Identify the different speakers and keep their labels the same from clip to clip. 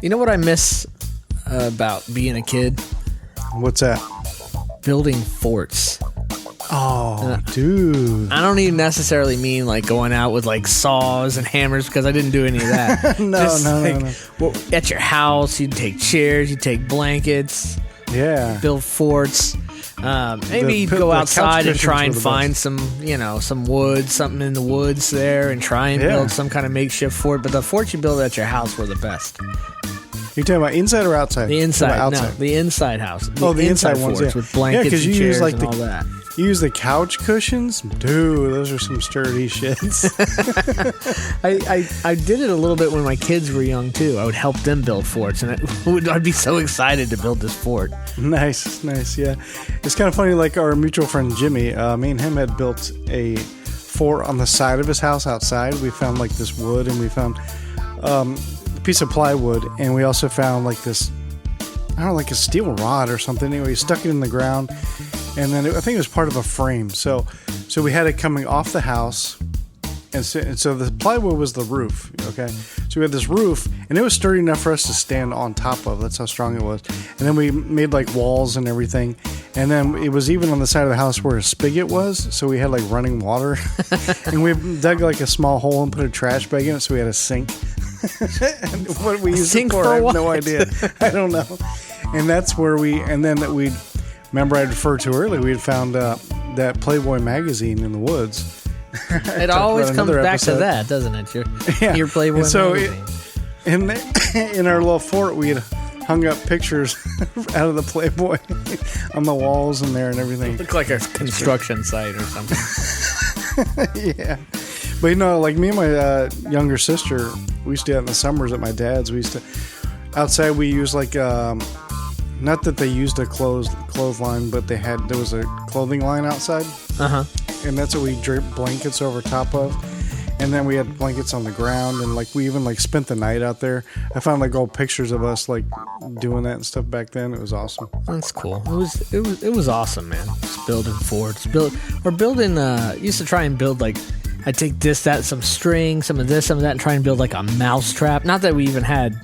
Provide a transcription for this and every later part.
Speaker 1: You know what I miss about being a kid?
Speaker 2: What's that?
Speaker 1: Building forts.
Speaker 2: Oh, dude.
Speaker 1: I don't even necessarily mean like going out with like saws and hammers because I didn't do any of that.
Speaker 2: No.
Speaker 1: Well, at your house, you'd take chairs, you'd take blankets.
Speaker 2: Yeah.
Speaker 1: Build forts. Maybe you'd go outside and try and find some wood, something in the woods there, and try and build some kind of makeshift fort. But the forts you build at your house were the best.
Speaker 2: You're talking about inside or outside?
Speaker 1: The inside.
Speaker 2: Outside.
Speaker 1: No, the inside house.
Speaker 2: The inside ones,
Speaker 1: forts with blankets and chairs and all that.
Speaker 2: You use the couch cushions? Dude, those are some sturdy shits.
Speaker 1: I did it a little bit when my kids were young, too. I would help them build forts, and I'd be so excited to build this fort.
Speaker 2: Nice, yeah. It's kind of funny, like our mutual friend Jimmy, me and him had built a fort on the side of his house outside. We found like this wood, and we found a piece of plywood, and we also found like this, I don't know, like a steel rod or something. Anyway, we stuck it in the ground. And then I think it was part of a frame. So we had it coming off the house. And so the plywood was the roof. Okay. So we had this roof, and it was sturdy enough for us to stand on top of. That's how strong it was. And then we made like walls and everything. And then it was even on the side of the house where a spigot was. So we had like running water. And we dug like a small hole and put a trash bag in it. So we had a sink. And what we used it for, I have no idea. I don't know. And that's where remember, I referred to earlier, we had found that Playboy magazine in the woods.
Speaker 1: It always comes back to that, doesn't it? Your Playboy magazine.
Speaker 2: In our little fort, we had hung up pictures out of the Playboy on the walls in there and everything.
Speaker 1: It looked like a construction site or something.
Speaker 2: Yeah. But like me and my younger sister, we used to do that in the summers at my dad's. We used to, outside we used like... not that they used a clothesline, but there was a clothing line outside.
Speaker 1: Uh-huh.
Speaker 2: And that's what we draped blankets over top of. And then we had blankets on the ground, and like we even like spent the night out there. I found like old pictures of us like doing that and stuff back then. It was awesome.
Speaker 1: That's cool. It was awesome, man. Just building forts. Used to try and build like, I'd take that, some string, some of this, some of that, and try and build like a mouse trap. Not that we even had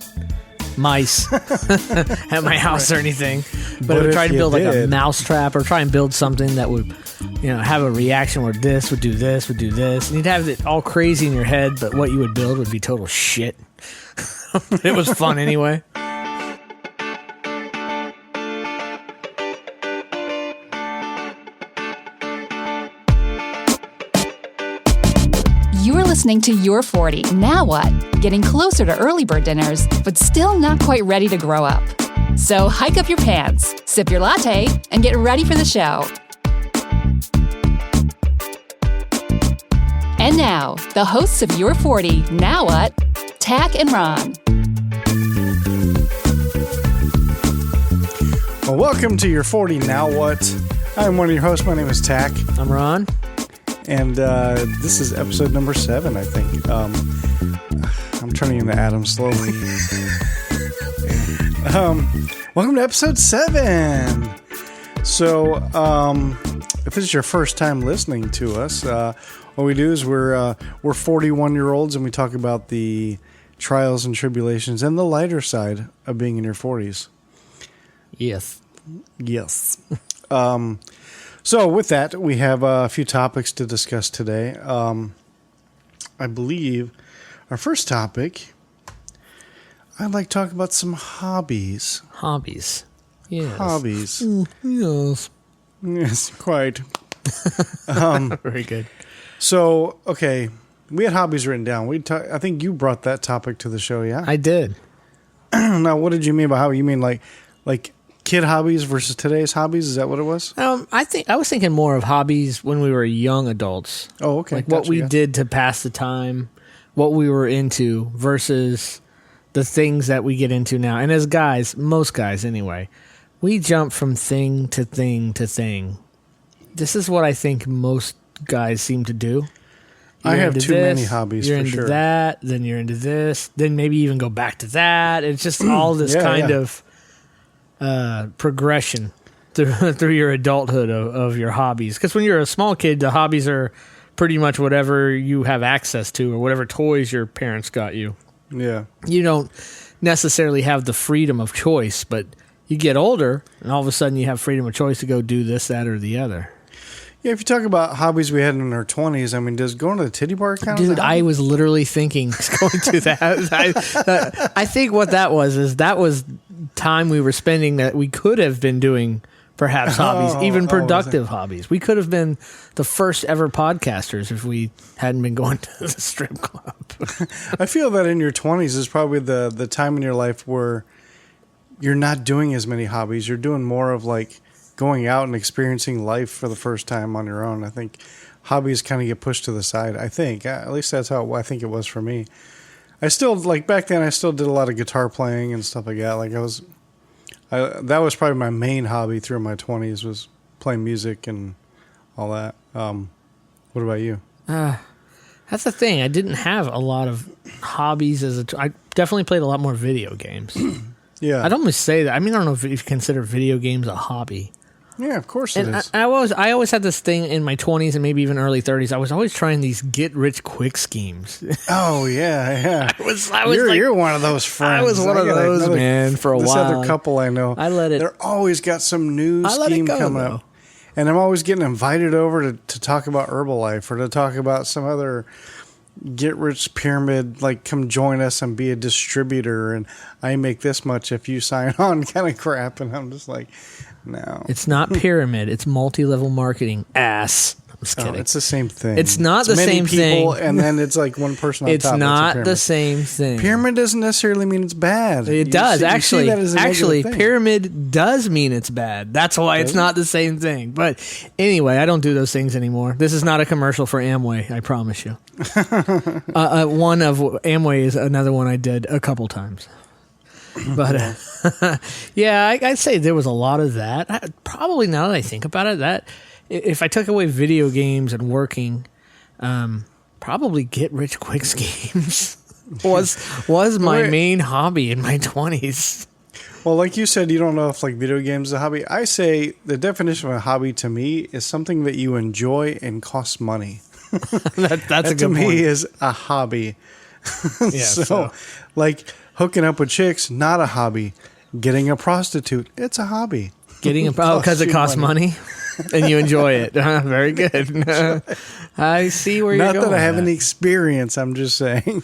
Speaker 1: mice at my house or anything, but I would try to build like a mouse trap, or try and build something that would, have a reaction where this would do this, and you'd have it all crazy in your head, but what you would build would be total shit. It was fun anyway.
Speaker 3: You're listening to Your 40. Now what? Getting closer to early bird dinners, but still not quite ready to grow up. So hike up your pants, sip your latte, and get ready for the show. And now, the hosts of Your 40. Now what? Tach and Ron.
Speaker 2: Well, welcome to Your 40. Now what? I'm one of your hosts. My name is Tach.
Speaker 1: I'm Ron.
Speaker 2: And this is episode number 7, I think. I'm turning into Adam slowly. Welcome to episode 7. So, if this is your first time listening to us, what we do is we're 41-year-olds, and we talk about the trials and tribulations and the lighter side of being in your 40s.
Speaker 1: Yes.
Speaker 2: So with that, we have a few topics to discuss today. I believe our first topic, I'd like to talk about some hobbies.
Speaker 1: Hobbies. Yes.
Speaker 2: Hobbies.
Speaker 1: Yes.
Speaker 2: Yes, quite.
Speaker 1: Very good.
Speaker 2: So, okay, we had hobbies written down. I think you brought that topic to the show, yeah?
Speaker 1: I did.
Speaker 2: Now, what did you mean by hobby? You mean like kid hobbies versus today's hobbies? Is that what it was?
Speaker 1: I was thinking more of hobbies when we were young adults.
Speaker 2: Oh, okay.
Speaker 1: Like what we did to pass the time, what we were into versus the things that we get into now. And as guys, most guys anyway, we jump from thing to thing to thing. This is what I think most guys seem to do.
Speaker 2: I have too many hobbies,
Speaker 1: you're
Speaker 2: for
Speaker 1: into
Speaker 2: sure.
Speaker 1: that, then you're into this, then maybe even go back to that. It's just all this kind of progression through your adulthood of your hobbies. Because when you're a small kid, the hobbies are pretty much whatever you have access to or whatever toys your parents got you.
Speaker 2: Yeah.
Speaker 1: You don't necessarily have the freedom of choice, but you get older, and all of a sudden you have freedom of choice to go do this, that, or the other.
Speaker 2: Yeah, if you talk about hobbies we had in our 20s, I mean, does going to the titty bar count?
Speaker 1: Dude, I was literally thinking going to that. I think what that was time we were spending that we could have been doing perhaps hobbies, even productive hobbies. We could have been the first ever podcasters if we hadn't been going to the strip club.
Speaker 2: I feel that in your 20s is probably the time in your life where you're not doing as many hobbies. You're doing more of like going out and experiencing life for the first time on your own. I think hobbies kind of get pushed to the side. I think, at least that's how I think it was for me. I still, like back then, I still did a lot of guitar playing and stuff like that. Like that was probably my main hobby through my 20s was playing music and all that. What about you?
Speaker 1: That's the thing. I didn't have a lot of hobbies I definitely played a lot more video games.
Speaker 2: Yeah.
Speaker 1: I'd almost say that. I mean, I don't know if you consider video games a hobby.
Speaker 2: Yeah, of course it is.
Speaker 1: I always had this thing in my 20s and maybe even early 30s. I was always trying these get-rich-quick schemes.
Speaker 2: Oh, yeah.
Speaker 1: You're
Speaker 2: one of those friends.
Speaker 1: I was one of those, man, for a while.
Speaker 2: This other couple I know, they're always got some new scheme coming up. And I'm always getting invited over to talk about Herbalife or to talk about some other get-rich pyramid, like come join us and be a distributor, and I make this much if you sign on kind of crap. And I'm just like... No.
Speaker 1: It's not pyramid. It's multi-level marketing. Ass. I'm just kidding.
Speaker 2: It's the same thing.
Speaker 1: It's not the same
Speaker 2: people,
Speaker 1: thing.
Speaker 2: And then it's like one person on top.
Speaker 1: It's not the same thing.
Speaker 2: Pyramid doesn't necessarily mean it's bad.
Speaker 1: It does. Actually, pyramid does mean it's bad. That's why it's not the same thing. But anyway, I don't do those things anymore. This is not a commercial for Amway, I promise you. One of Amway is another one I did a couple times. But yeah, I'd say there was a lot of that. Probably now that I think about it, that if I took away video games and working, probably get rich quick schemes was my main hobby in my 20s.
Speaker 2: Well, like you said, you don't know if like video games is a hobby. I say the definition of a hobby to me is something that you enjoy and costs money.
Speaker 1: That's a good
Speaker 2: to
Speaker 1: point.
Speaker 2: me is a hobby.
Speaker 1: Yeah,
Speaker 2: so like hooking up with chicks, not a hobby. Getting a prostitute, it's a hobby.
Speaker 1: Because it costs money and you enjoy it. Very good. I see where you're going.
Speaker 2: Not that I have any experience, I'm just saying.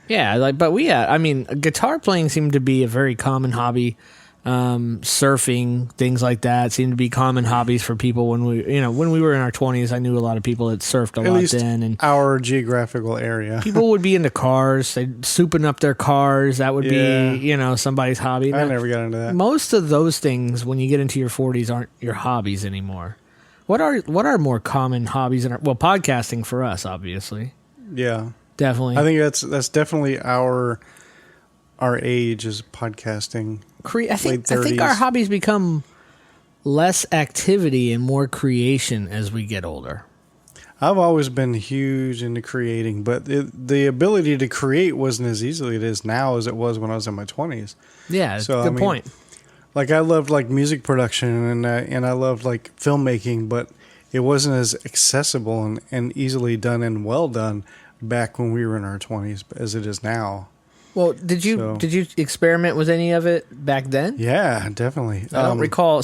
Speaker 1: Yeah, I mean, guitar playing seemed to be a very common hobby. Surfing, things like that seemed to be common hobbies for people when we were in our 20s. I knew a lot of people that surfed a lot then, and
Speaker 2: our geographical area.
Speaker 1: People would be into cars, they'd souping up their cars. That would be, somebody's hobby.
Speaker 2: I never got into that.
Speaker 1: Most of those things, when you get into your 40s, aren't your hobbies anymore. What are more common hobbies podcasting for us, obviously.
Speaker 2: Yeah,
Speaker 1: definitely.
Speaker 2: I think that's definitely our age is podcasting.
Speaker 1: I think our hobbies become less activity and more creation as we get older.
Speaker 2: I've always been huge into creating, but the ability to create wasn't as easily it is now as it was when I was in my 20s.
Speaker 1: Yeah, good point.
Speaker 2: Like I loved like music production and I loved like filmmaking, but it wasn't as accessible and easily done and well done back when we were in our 20s as it is now.
Speaker 1: Well, did you experiment with any of it back then?
Speaker 2: Yeah, definitely.
Speaker 1: I don't recall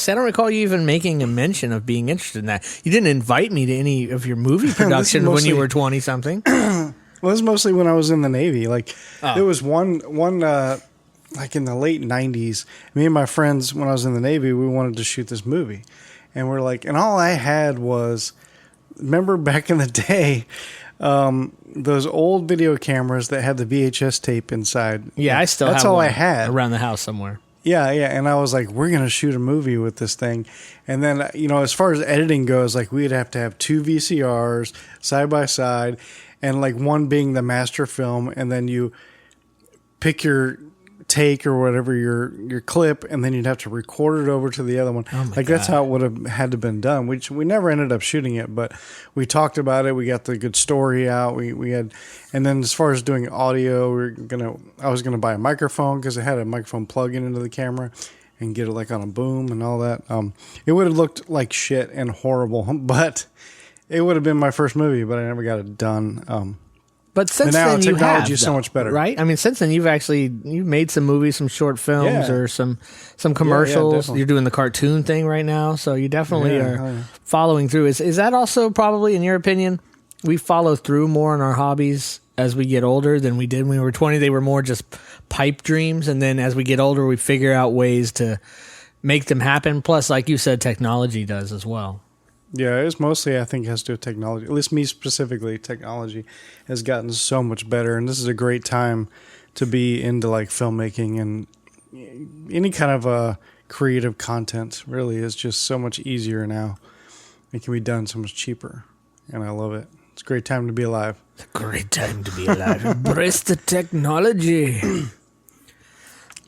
Speaker 1: you even making a mention of being interested in that. You didn't invite me to any of your movie productions when you were 20 something.
Speaker 2: Well, it was mostly when I was in the Navy. Like there was one like in the late 90s, me and my friends when I was in the Navy, we wanted to shoot this movie. And we're like, and all I had was, remember back in the day, those old video cameras that had the VHS tape inside.
Speaker 1: Yeah, I still
Speaker 2: that's
Speaker 1: have
Speaker 2: all
Speaker 1: one
Speaker 2: I had
Speaker 1: around the house somewhere.
Speaker 2: Yeah, and I was like, we're gonna shoot a movie with this thing, and then as far as editing goes, like we'd have to have 2 VCRs side by side, and like one being the master film, and then you pick your take or whatever your clip, and then you'd have to record it over to the other one. That's how it would have had to been done, which we never ended up shooting it, but we talked about it. We got the good story out. We had, and then as far as doing audio, I was gonna buy a microphone because it had a microphone plug-in into the camera and get it like on a boom and all that. It would have looked like shit and horrible, but it would have been my first movie, but I never got it done.
Speaker 1: But since
Speaker 2: now
Speaker 1: then,
Speaker 2: technology is so much better,
Speaker 1: right? I mean, since then, you've made some movies, some short films, or some commercials. You're doing the cartoon thing right now, so you definitely are following through. Is that also probably, in your opinion, we follow through more on our hobbies as we get older than we did when we were 20? They were more just pipe dreams, and then as we get older, we figure out ways to make them happen. Plus, like you said, technology does as well.
Speaker 2: Yeah, it's mostly, I think, has to do with technology. At least me specifically, technology has gotten so much better, and this is a great time to be into like filmmaking and any kind of creative content. Really, is just so much easier now. It can be done so much cheaper, and I love it. It's a great time to be alive.
Speaker 1: It's a great time to be alive. Embrace the technology.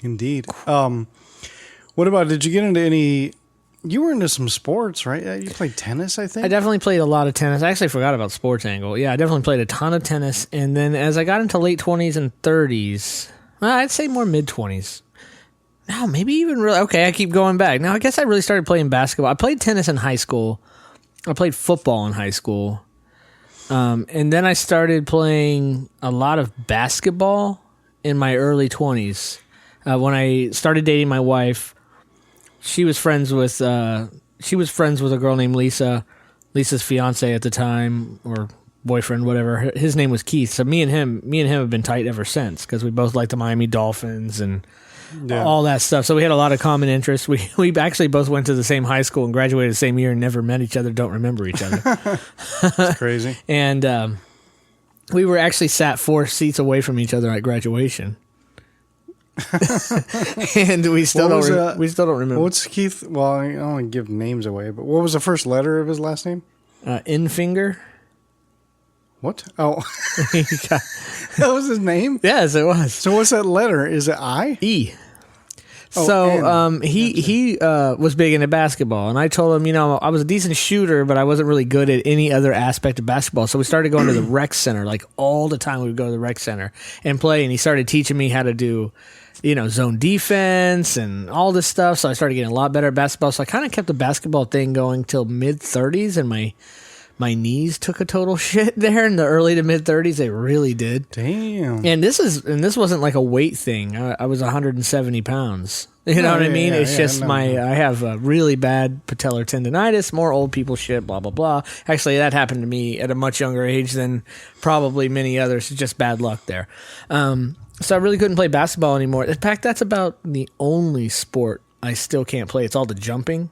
Speaker 2: Indeed. What about? Did you get into any? You were into some sports, right? You played tennis, I think?
Speaker 1: I definitely played a lot of tennis. I actually forgot about Sports Angle. Yeah, I definitely played a ton of tennis. And then as I got into late 20s and 30s, I'd say more mid-20s. No, maybe even really... Okay, I keep going back. Now, I guess I really started playing basketball. I played tennis in high school. I played football in high school. And then I started playing a lot of basketball in my early 20s. When I started dating my wife... She was friends with a girl named Lisa, Lisa's fiance at the time, or boyfriend, whatever. His name was Keith. So me and him have been tight ever since because we both like the Miami Dolphins and all that stuff. So we had a lot of common interests. We actually both went to the same high school and graduated the same year and never met each other. Don't remember each other.
Speaker 2: That's crazy.
Speaker 1: And we were actually sat 4 seats away from each other at graduation. And we still don't remember.
Speaker 2: What's Keith? Well, I don't want to give names away, but what was the first letter of his last name?
Speaker 1: Infinger.
Speaker 2: What? Oh, that was his name?
Speaker 1: Yes, it was.
Speaker 2: So what's that letter? Is it I?
Speaker 1: E.
Speaker 2: Oh,
Speaker 1: so he was big into basketball, and I told him, I was a decent shooter, but I wasn't really good at any other aspect of basketball. So we started going to the rec center, like all the time. We would go to the rec center and play, and he started teaching me how to do, zone defense and all this stuff. So I started getting a lot better at basketball. So I kind of kept the basketball thing going till mid-30s, and my knees took a total shit there in the early to mid-30s. They really did.
Speaker 2: Damn.
Speaker 1: And this wasn't like a weight thing. I was 170 pounds. You know what I mean? It's just I have a really bad patellar tendonitis, more old people shit, blah, blah, blah. Actually, that happened to me at a much younger age than probably many others. It's just bad luck there. So I really couldn't play basketball anymore. In fact, that's about the only sport I still can't play. It's all the jumping.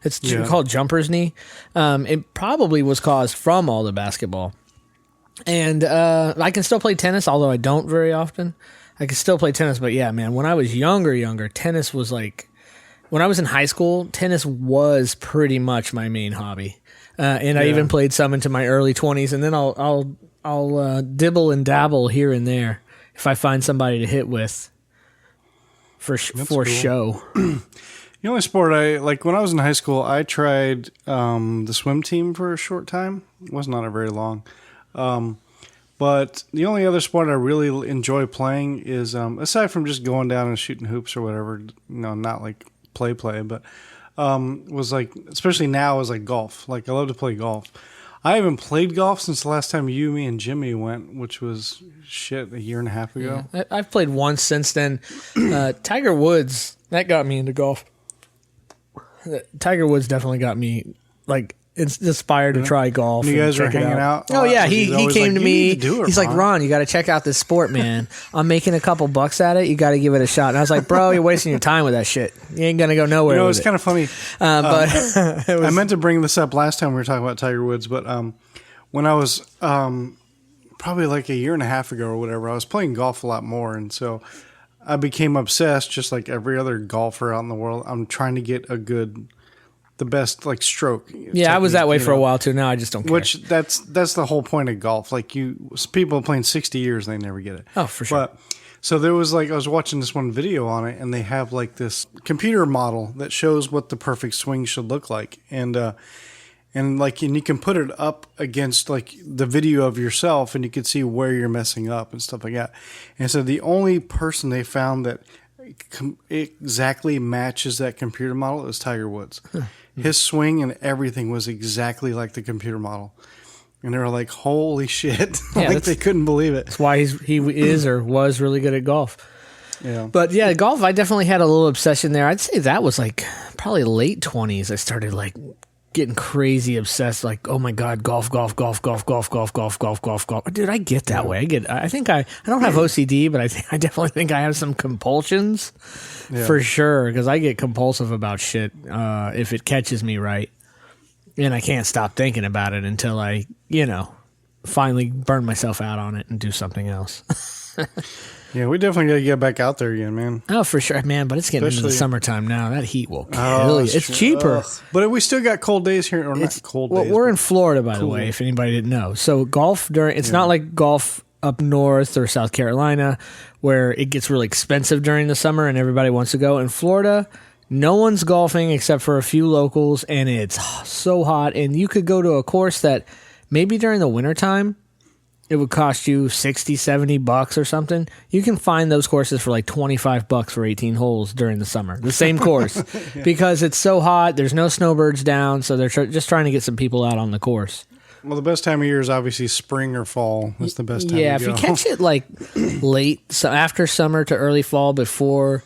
Speaker 1: It's called jumper's knee. It probably was caused from all the basketball. And I can still play tennis, although I don't very often. I can still play tennis, but yeah, man, when I was younger, tennis was like... When I was in high school, tennis was pretty much my main hobby. And I even played some into my early 20s, and then I'll dibble and dabble here and there if I find somebody to hit with for cool. Show.
Speaker 2: The only sport when I was in high school, I tried the swim team for a short time. It was not very long. But the only other sport I really enjoy playing is, aside from just going down and shooting hoops or whatever, not like play, but was like, especially now, is like golf. Like, I love to play golf. I haven't played golf since the last time you, me, and Jimmy went, which was, a year and a half ago.
Speaker 1: Yeah, I've played once since then. Tiger Woods, that got me into golf. Tiger Woods definitely got me, inspired to try golf.
Speaker 2: You guys were hanging out?
Speaker 1: Oh, yeah. He came to me. He's like, Ron, you got to check out this sport, man. I'm making a couple bucks at it. You got to give it a shot. And I was like, bro, you're wasting your time with that shit. You ain't going to go nowhere.
Speaker 2: It's kind of funny.
Speaker 1: But
Speaker 2: I meant to bring this up last time we were talking about Tiger Woods, but when I was probably like a year and a half ago or whatever, I was playing golf a lot more. And so I became obsessed, just like every other golfer out in the world. I'm trying to get the best stroke.
Speaker 1: Yeah, I was that way for a while too. Now I just don't care.
Speaker 2: Which that's the whole point of golf. Like, people playing 60 years and they never get it.
Speaker 1: Oh, for sure.
Speaker 2: But so there was I was watching this one video on it, and they have this computer model that shows what the perfect swing should look like, and you can put it up against the video of yourself, and you can see where you're messing up and stuff like that. And so the only person they found that exactly matches that computer model is Tiger Woods. His swing and everything was exactly like the computer model. And they were like, "Holy shit!"
Speaker 1: Yeah,
Speaker 2: like they couldn't believe it.
Speaker 1: That's why he is or was really good at golf.
Speaker 2: Yeah.
Speaker 1: But yeah, golf, I definitely had a little obsession there. I'd say that was like probably late 20s. I started like getting crazy obsessed. Like, oh my God, golf. Dude, I get that way. I think I don't have OCD, but I definitely think I have some compulsions for sure. Because I get compulsive about shit if it catches me right. And I can't stop thinking about it until I, finally burn myself out on it and do something else.
Speaker 2: Yeah, we definitely got to get back out there again, man.
Speaker 1: Oh, for sure, man. But it's getting into the summertime now. That heat will kill you. It's cheaper.
Speaker 2: Ugh. But we still got cold days here. Or not cold days.
Speaker 1: We're in Florida, by the way, if anybody didn't know. So golf it's not like golf up north or South Carolina where it gets really expensive during the summer and everybody wants to go. In Florida, no one's golfing except for a few locals, and it's so hot. And you could go to a course that maybe during the wintertime, it would cost you $60, $70 or something. You can find those courses for like $25 for 18 holes during the summer. The same course. Because it's so hot, there's no snowbirds down, so they're just trying to get some people out on the course.
Speaker 2: Well, the best time of year is obviously spring or fall. That's the best time to go.
Speaker 1: Yeah, if you catch it like late, so after summer to early fall before...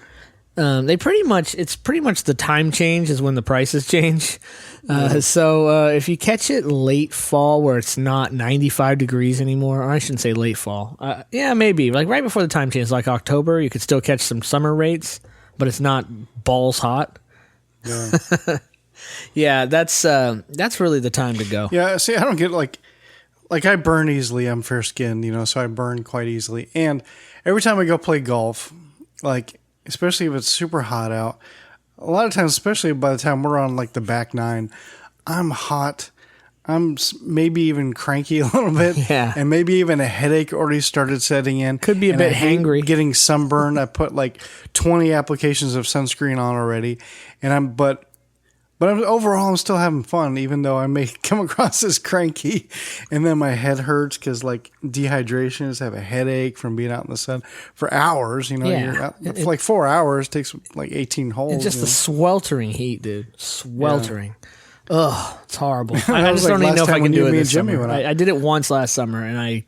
Speaker 1: it's pretty much the time change is when the prices change. So if you catch it late fall where it's not 95 degrees anymore, or I shouldn't say late fall. Maybe like right before the time change, like October, you could still catch some summer rates, but it's not balls hot.
Speaker 2: Yeah,
Speaker 1: yeah, that's really the time to go.
Speaker 2: Yeah, see, I don't get like I burn easily. I'm fair skinned, so I burn quite easily. And every time I go play golf, like, especially if it's super hot out, a lot of times, especially by the time we're on like the back nine, I'm hot. I'm maybe even cranky a little bit.
Speaker 1: Yeah.
Speaker 2: And maybe even a headache already started setting in.
Speaker 1: Could be a bit hangry.
Speaker 2: Getting sunburn. I put like 20 applications of sunscreen on already. But overall, I'm still having fun, even though I may come across as cranky. And then my head hurts because, like, dehydration is I have a headache from being out in the sun for hours. You're out for like 4 hours. It takes like 18 holes.
Speaker 1: It's just the sweltering heat, dude. Sweltering. Yeah. Ugh, it's horrible. I just don't even know if I can do it this summer. I did it once last summer, and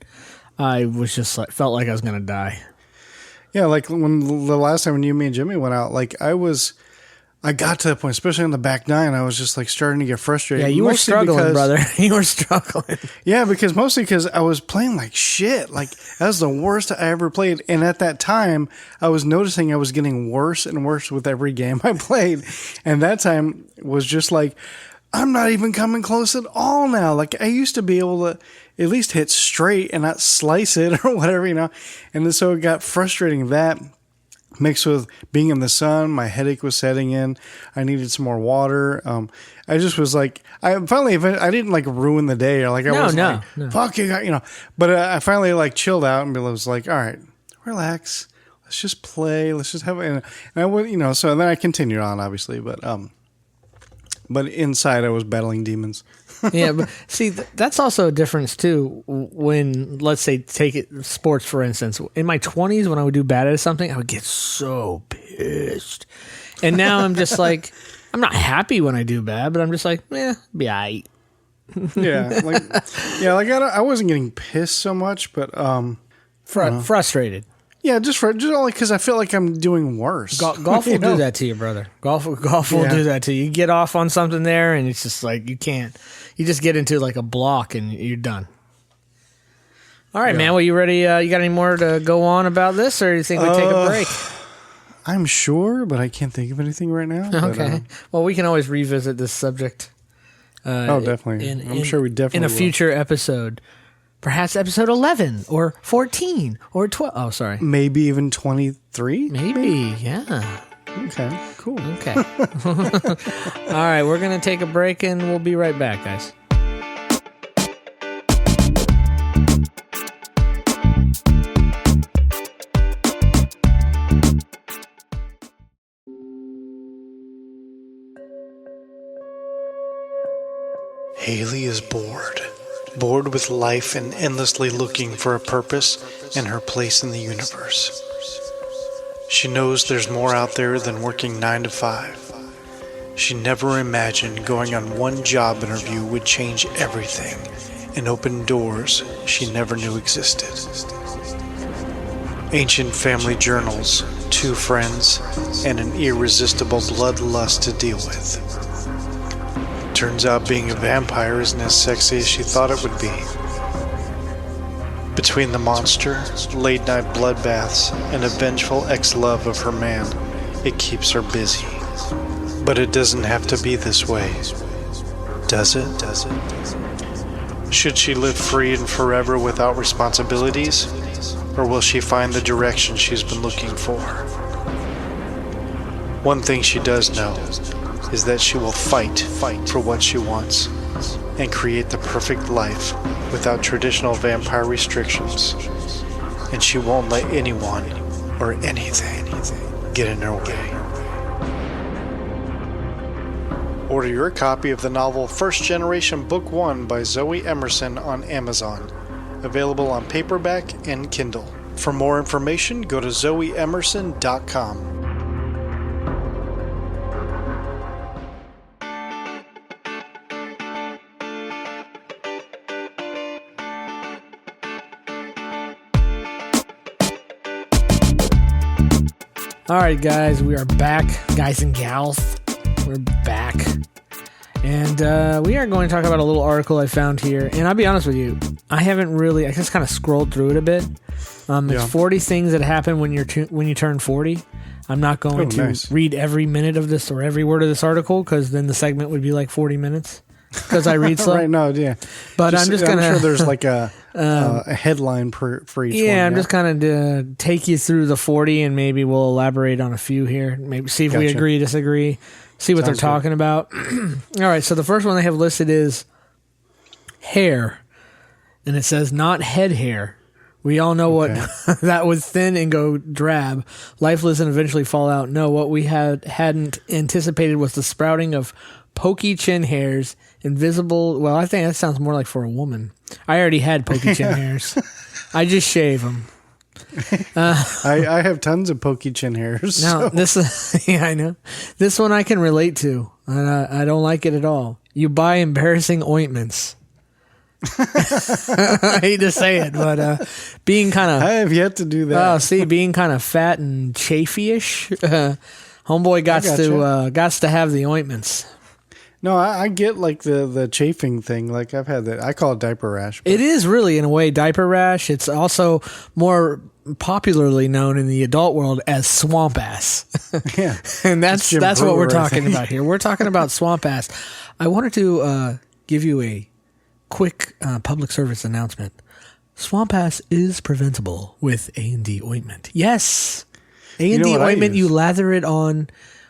Speaker 1: I was just like, felt like I was going to die.
Speaker 2: Yeah, like when the last time when me and Jimmy went out, like I got to that point, especially on the back nine, I was just like starting to get frustrated.
Speaker 1: Yeah, you were struggling, brother. You were struggling.
Speaker 2: Yeah, mostly because I was playing like shit. Like, that was the worst I ever played. And at that time, I was noticing I was getting worse and worse with every game I played. And that time was just like, I'm not even coming close at all now. Like, I used to be able to at least hit straight and not slice it or whatever, And then so it got frustrating that. Mixed with being in the sun, my headache was setting in. I needed some more water. I just was like, I didn't like ruin the day or like I wasn't like, fuck you, But I finally like chilled out and was like, all right, relax, let's just play, let's just have. And I would, so then I continued on, obviously, but inside I was battling demons.
Speaker 1: Yeah, but see, that's also a difference too. When, let's say, take it sports for instance. In my 20s, when I would do bad at something, I would get so pissed. And now I'm just like, I'm not happy when I do bad, but I'm just like, be aight.
Speaker 2: I wasn't getting pissed so much, but
Speaker 1: frustrated.
Speaker 2: Yeah, just only because I feel like I'm doing worse.
Speaker 1: Golf will do that to you, brother. Golf will do that to you. You get off on something there, and it's just like you can't. You just get into like a block, and you're done. All right, man. Well, you ready? You got any more to go on about this, or do you think we take a break?
Speaker 2: I'm sure, but I can't think of anything right now.
Speaker 1: Okay. Well, we can always revisit this subject.
Speaker 2: Definitely. I'm sure we definitely
Speaker 1: in a future episode. Perhaps episode 11 or 14 or 12. Oh, sorry.
Speaker 2: Maybe even 23?
Speaker 1: Maybe, yeah.
Speaker 2: Okay, cool.
Speaker 1: Okay. All right, we're going to take a break and we'll be right back, guys.
Speaker 2: Haley is bored. Bored with life and endlessly looking for a purpose and her place in the universe. She knows there's more out there than working 9 to 5. She never imagined going on one job interview would change everything, and opened doors she never knew existed. Ancient family journals, 2 friends, and an irresistible bloodlust to deal with. Turns out being a vampire isn't as sexy as she thought it would be. Between the monster, late-night bloodbaths, and a vengeful ex-love of her man, it keeps her busy. But it doesn't have to be this way. Does it? Should she live free and forever without responsibilities? Or will she find the direction she's been looking for? One thing she does know is that she will fight for what she wants and create the perfect life without traditional vampire restrictions. And she won't let anyone or anything get in her way. Order your copy of the novel First Generation Book 1 by Zoey Emerson on Amazon. Available on paperback and Kindle. For more information, go to zoeemerson.com.
Speaker 1: All right, guys, we are back. Guys and gals, we're back. And we are going to talk about a little article I found here. And I'll be honest with you, I just kind of scrolled through it a bit. It's 40 things that happen when you turn 40. I'm not going to read every minute of this or every word of this article, because then the segment would be like 40 minutes. Because I read slow.
Speaker 2: Right, no, yeah.
Speaker 1: But I'm going to...
Speaker 2: I'm sure there's like a headline for each one.
Speaker 1: Yeah, I'm just kind of take you through the 40, and maybe we'll elaborate on a few here. Maybe see if we agree, disagree, see what they're talking about. All right, so the first one they have listed is hair. And it says, not head hair. We all know what that was, thin and go drab, lifeless and eventually fall out. No, what we hadn't anticipated was the sprouting of pokey chin hairs, invisible. Well, I think that sounds more like for a woman. I already had pokey chin hairs. I just shave them.
Speaker 2: I have tons of pokey chin hairs.
Speaker 1: No, I know. This one I can relate to, and I don't like it at all. You buy embarrassing ointments. I hate to say it, but being kind of...
Speaker 2: I have yet to do that.
Speaker 1: Being kind of fat and chafy-ish, homeboy got to have the ointments.
Speaker 2: No, I get like the chafing thing. Like I've had that. I call it diaper rash.
Speaker 1: It is really, in a way, diaper rash. It's also more popularly known in the adult world as swamp ass.
Speaker 2: Yeah.
Speaker 1: And that's what we're talking about here. We're talking about swamp ass. I wanted to give you a quick public service announcement. Swamp ass is preventable with A&D ointment. Yes. A&D ointment, you lather it on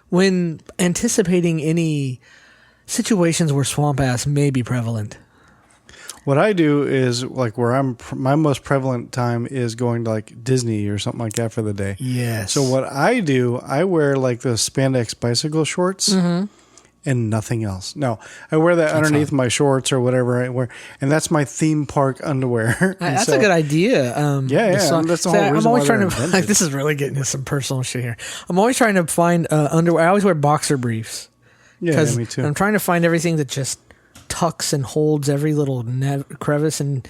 Speaker 1: when anticipating any situations where swamp ass may be prevalent.
Speaker 2: What I do is like my most prevalent time is going to like Disney or something like that for the day.
Speaker 1: Yes.
Speaker 2: So what I do, I wear like the spandex bicycle shorts and nothing else. No, I wear that underneath my shorts or whatever I wear, and that's my theme park underwear.
Speaker 1: That's a good idea.
Speaker 2: That's the whole reason.
Speaker 1: I'm always trying to like, this is really getting into some personal shit here. I'm always trying to find underwear. I always wear boxer briefs.
Speaker 2: Yeah, me too.
Speaker 1: I'm trying to find everything that just tucks and holds every little crevice and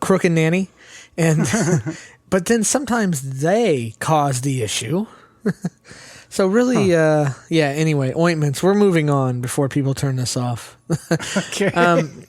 Speaker 1: crook and nanny. And but then sometimes they cause the issue. So really, anyway, ointments. We're moving on before people turn this off.
Speaker 2: Okay.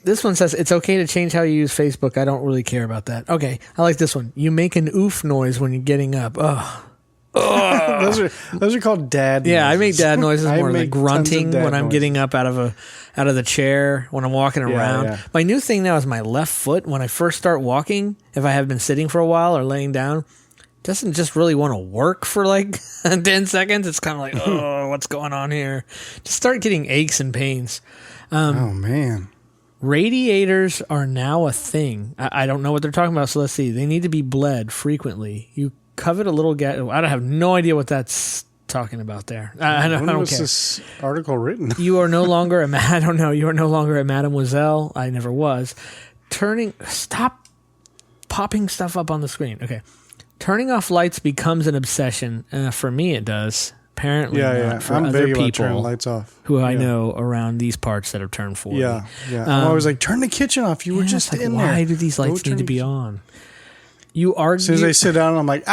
Speaker 1: This one says, it's okay to change how you use Facebook. I don't really care about that. Okay, I like this one. You make an oof noise when you're getting up. Ugh.
Speaker 2: Those are called dad noises.
Speaker 1: Yeah, I make dad noises more like grunting when I'm getting up out of the chair, when I'm walking around.
Speaker 2: Yeah.
Speaker 1: My new thing now is my left foot. When I first start walking, if I have been sitting for a while or laying down, doesn't just really want to work for like 10 seconds. It's kind of like, oh, what's going on here? Just start getting aches and pains.
Speaker 2: Oh, man.
Speaker 1: Radiators are now a thing. I don't know what they're talking about, so let's see. They need to be bled frequently. You covet a little gas. I have no idea what that's talking about there. I don't care.
Speaker 2: This article written?
Speaker 1: You are no longer I don't know. You are no longer a mademoiselle. I never was. Stop popping stuff up on the screen. Okay. Turning off lights becomes an obsession. For me, it does. apparently not for
Speaker 2: I'm
Speaker 1: other
Speaker 2: big about turning
Speaker 1: people
Speaker 2: lights off.
Speaker 1: who I know around these parts that have turned 40.
Speaker 2: Yeah. I'm always like, turn the kitchen off. You were just
Speaker 1: like,
Speaker 2: in there.
Speaker 1: why do these lights need to be on? You argue.
Speaker 2: As soon as I sit down, I'm like,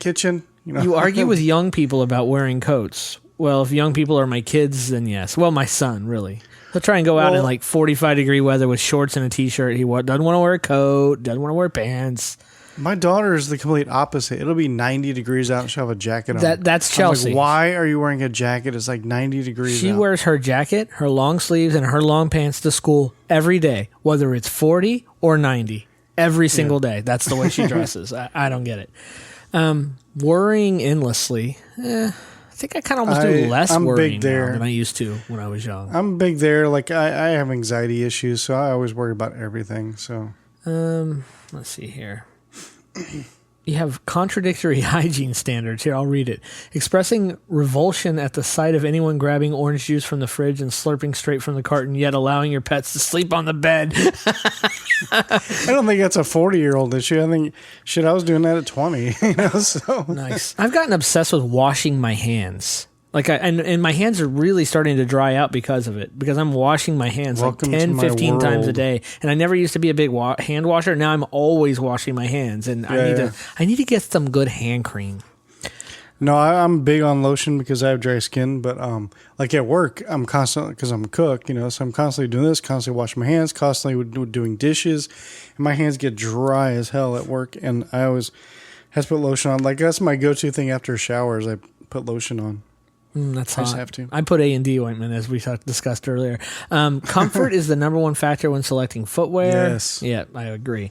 Speaker 2: kitchen.
Speaker 1: You argue with young people about wearing coats. Well, if young people are my kids, then yes. Well, my son, really. He'll try and go out in like 45-degree weather with shorts and a T-shirt. He doesn't want to wear a coat, doesn't want to wear pants.
Speaker 2: My daughter is the complete opposite. It'll be 90 degrees out and she'll have a jacket on.
Speaker 1: That's Chelsea.
Speaker 2: I'm like, why are you wearing a jacket? It's like 90 degrees
Speaker 1: She
Speaker 2: out.
Speaker 1: wears her jacket, her long sleeves, and her long pants to school every day, whether it's 40 or 90. Every single day. That's the way she dresses. I don't get it. Worrying endlessly. I think I kind of almost do less worrying now than I used to when I was young.
Speaker 2: I'm big there. Like, I have anxiety issues, so I always worry about everything. So,
Speaker 1: let's see here. You have contradictory hygiene standards. Here, I'll read it. Expressing revulsion at the sight of anyone grabbing orange juice from the fridge and slurping straight from the carton, yet allowing your pets to sleep on the bed.
Speaker 2: I don't think that's a 40-year-old issue. I think, I was doing that at 20. So.
Speaker 1: Nice. I've gotten obsessed with washing my hands. Like and my hands are really starting to dry out because of it. Because I'm washing my hands like 10, 15 times a day. And I never used to be a big hand washer. Now I'm always washing my hands. And I need to get some good hand cream.
Speaker 2: No, I'm big on lotion because I have dry skin. But like at work, I'm constantly, because I'm a cook, so I'm constantly doing this, constantly washing my hands, constantly doing dishes. And my hands get dry as hell at work. And I always have to put lotion on. Like that's my go-to thing after showers. I put lotion on.
Speaker 1: That's hot.
Speaker 2: I just have to.
Speaker 1: I put A&D ointment, as we discussed earlier. Comfort is the number one factor when selecting footwear.
Speaker 2: Yes.
Speaker 1: Yeah, I agree.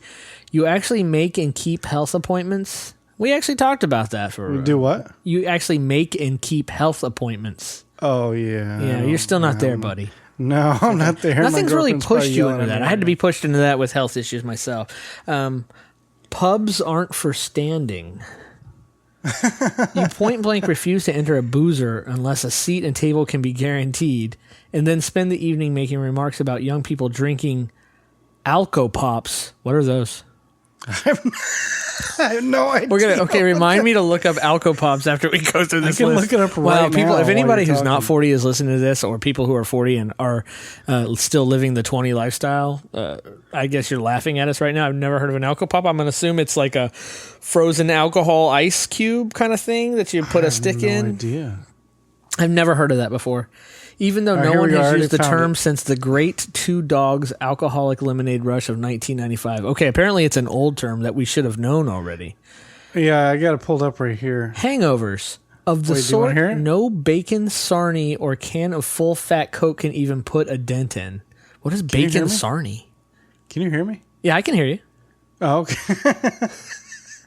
Speaker 1: You actually make and keep health appointments. We actually talked about that.
Speaker 2: We do what?
Speaker 1: You actually make and keep health appointments.
Speaker 2: Oh, yeah.
Speaker 1: Yeah, you're still not there, buddy.
Speaker 2: No, I'm not there.
Speaker 1: Nothing's really pushed you into that. I had to be pushed into that with health issues myself. Pubs aren't for standing. You point blank refuse to enter a boozer unless a seat and table can be guaranteed, and then spend the evening making remarks about young people drinking alcopops. What are those?
Speaker 2: I have no idea.
Speaker 1: Remind me to look up alcopops after we go through this
Speaker 2: I can
Speaker 1: list.
Speaker 2: look it up right now.
Speaker 1: People, if anybody who's
Speaker 2: talking.
Speaker 1: not 40 is listening to this, or people who are 40 and are still living the 20 lifestyle, I guess you're laughing at us right now. I've never heard of an alcopop. I'm going to assume it's like a frozen alcohol ice cube kind of thing that you put a stick in.
Speaker 2: No idea.
Speaker 1: I've never heard of that before. Even though no one has used the term since the Great Two Dogs Alcoholic Lemonade Rush of 1995. Okay, apparently it's an old term that we should have known already.
Speaker 2: Yeah, I got it pulled up right here.
Speaker 1: Hangovers. Of the sort no bacon, sarnie, or can of full-fat Coke can even put a dent in. What is bacon sarnie?
Speaker 2: Can you hear me?
Speaker 1: Yeah, I can hear you.
Speaker 2: Oh, okay.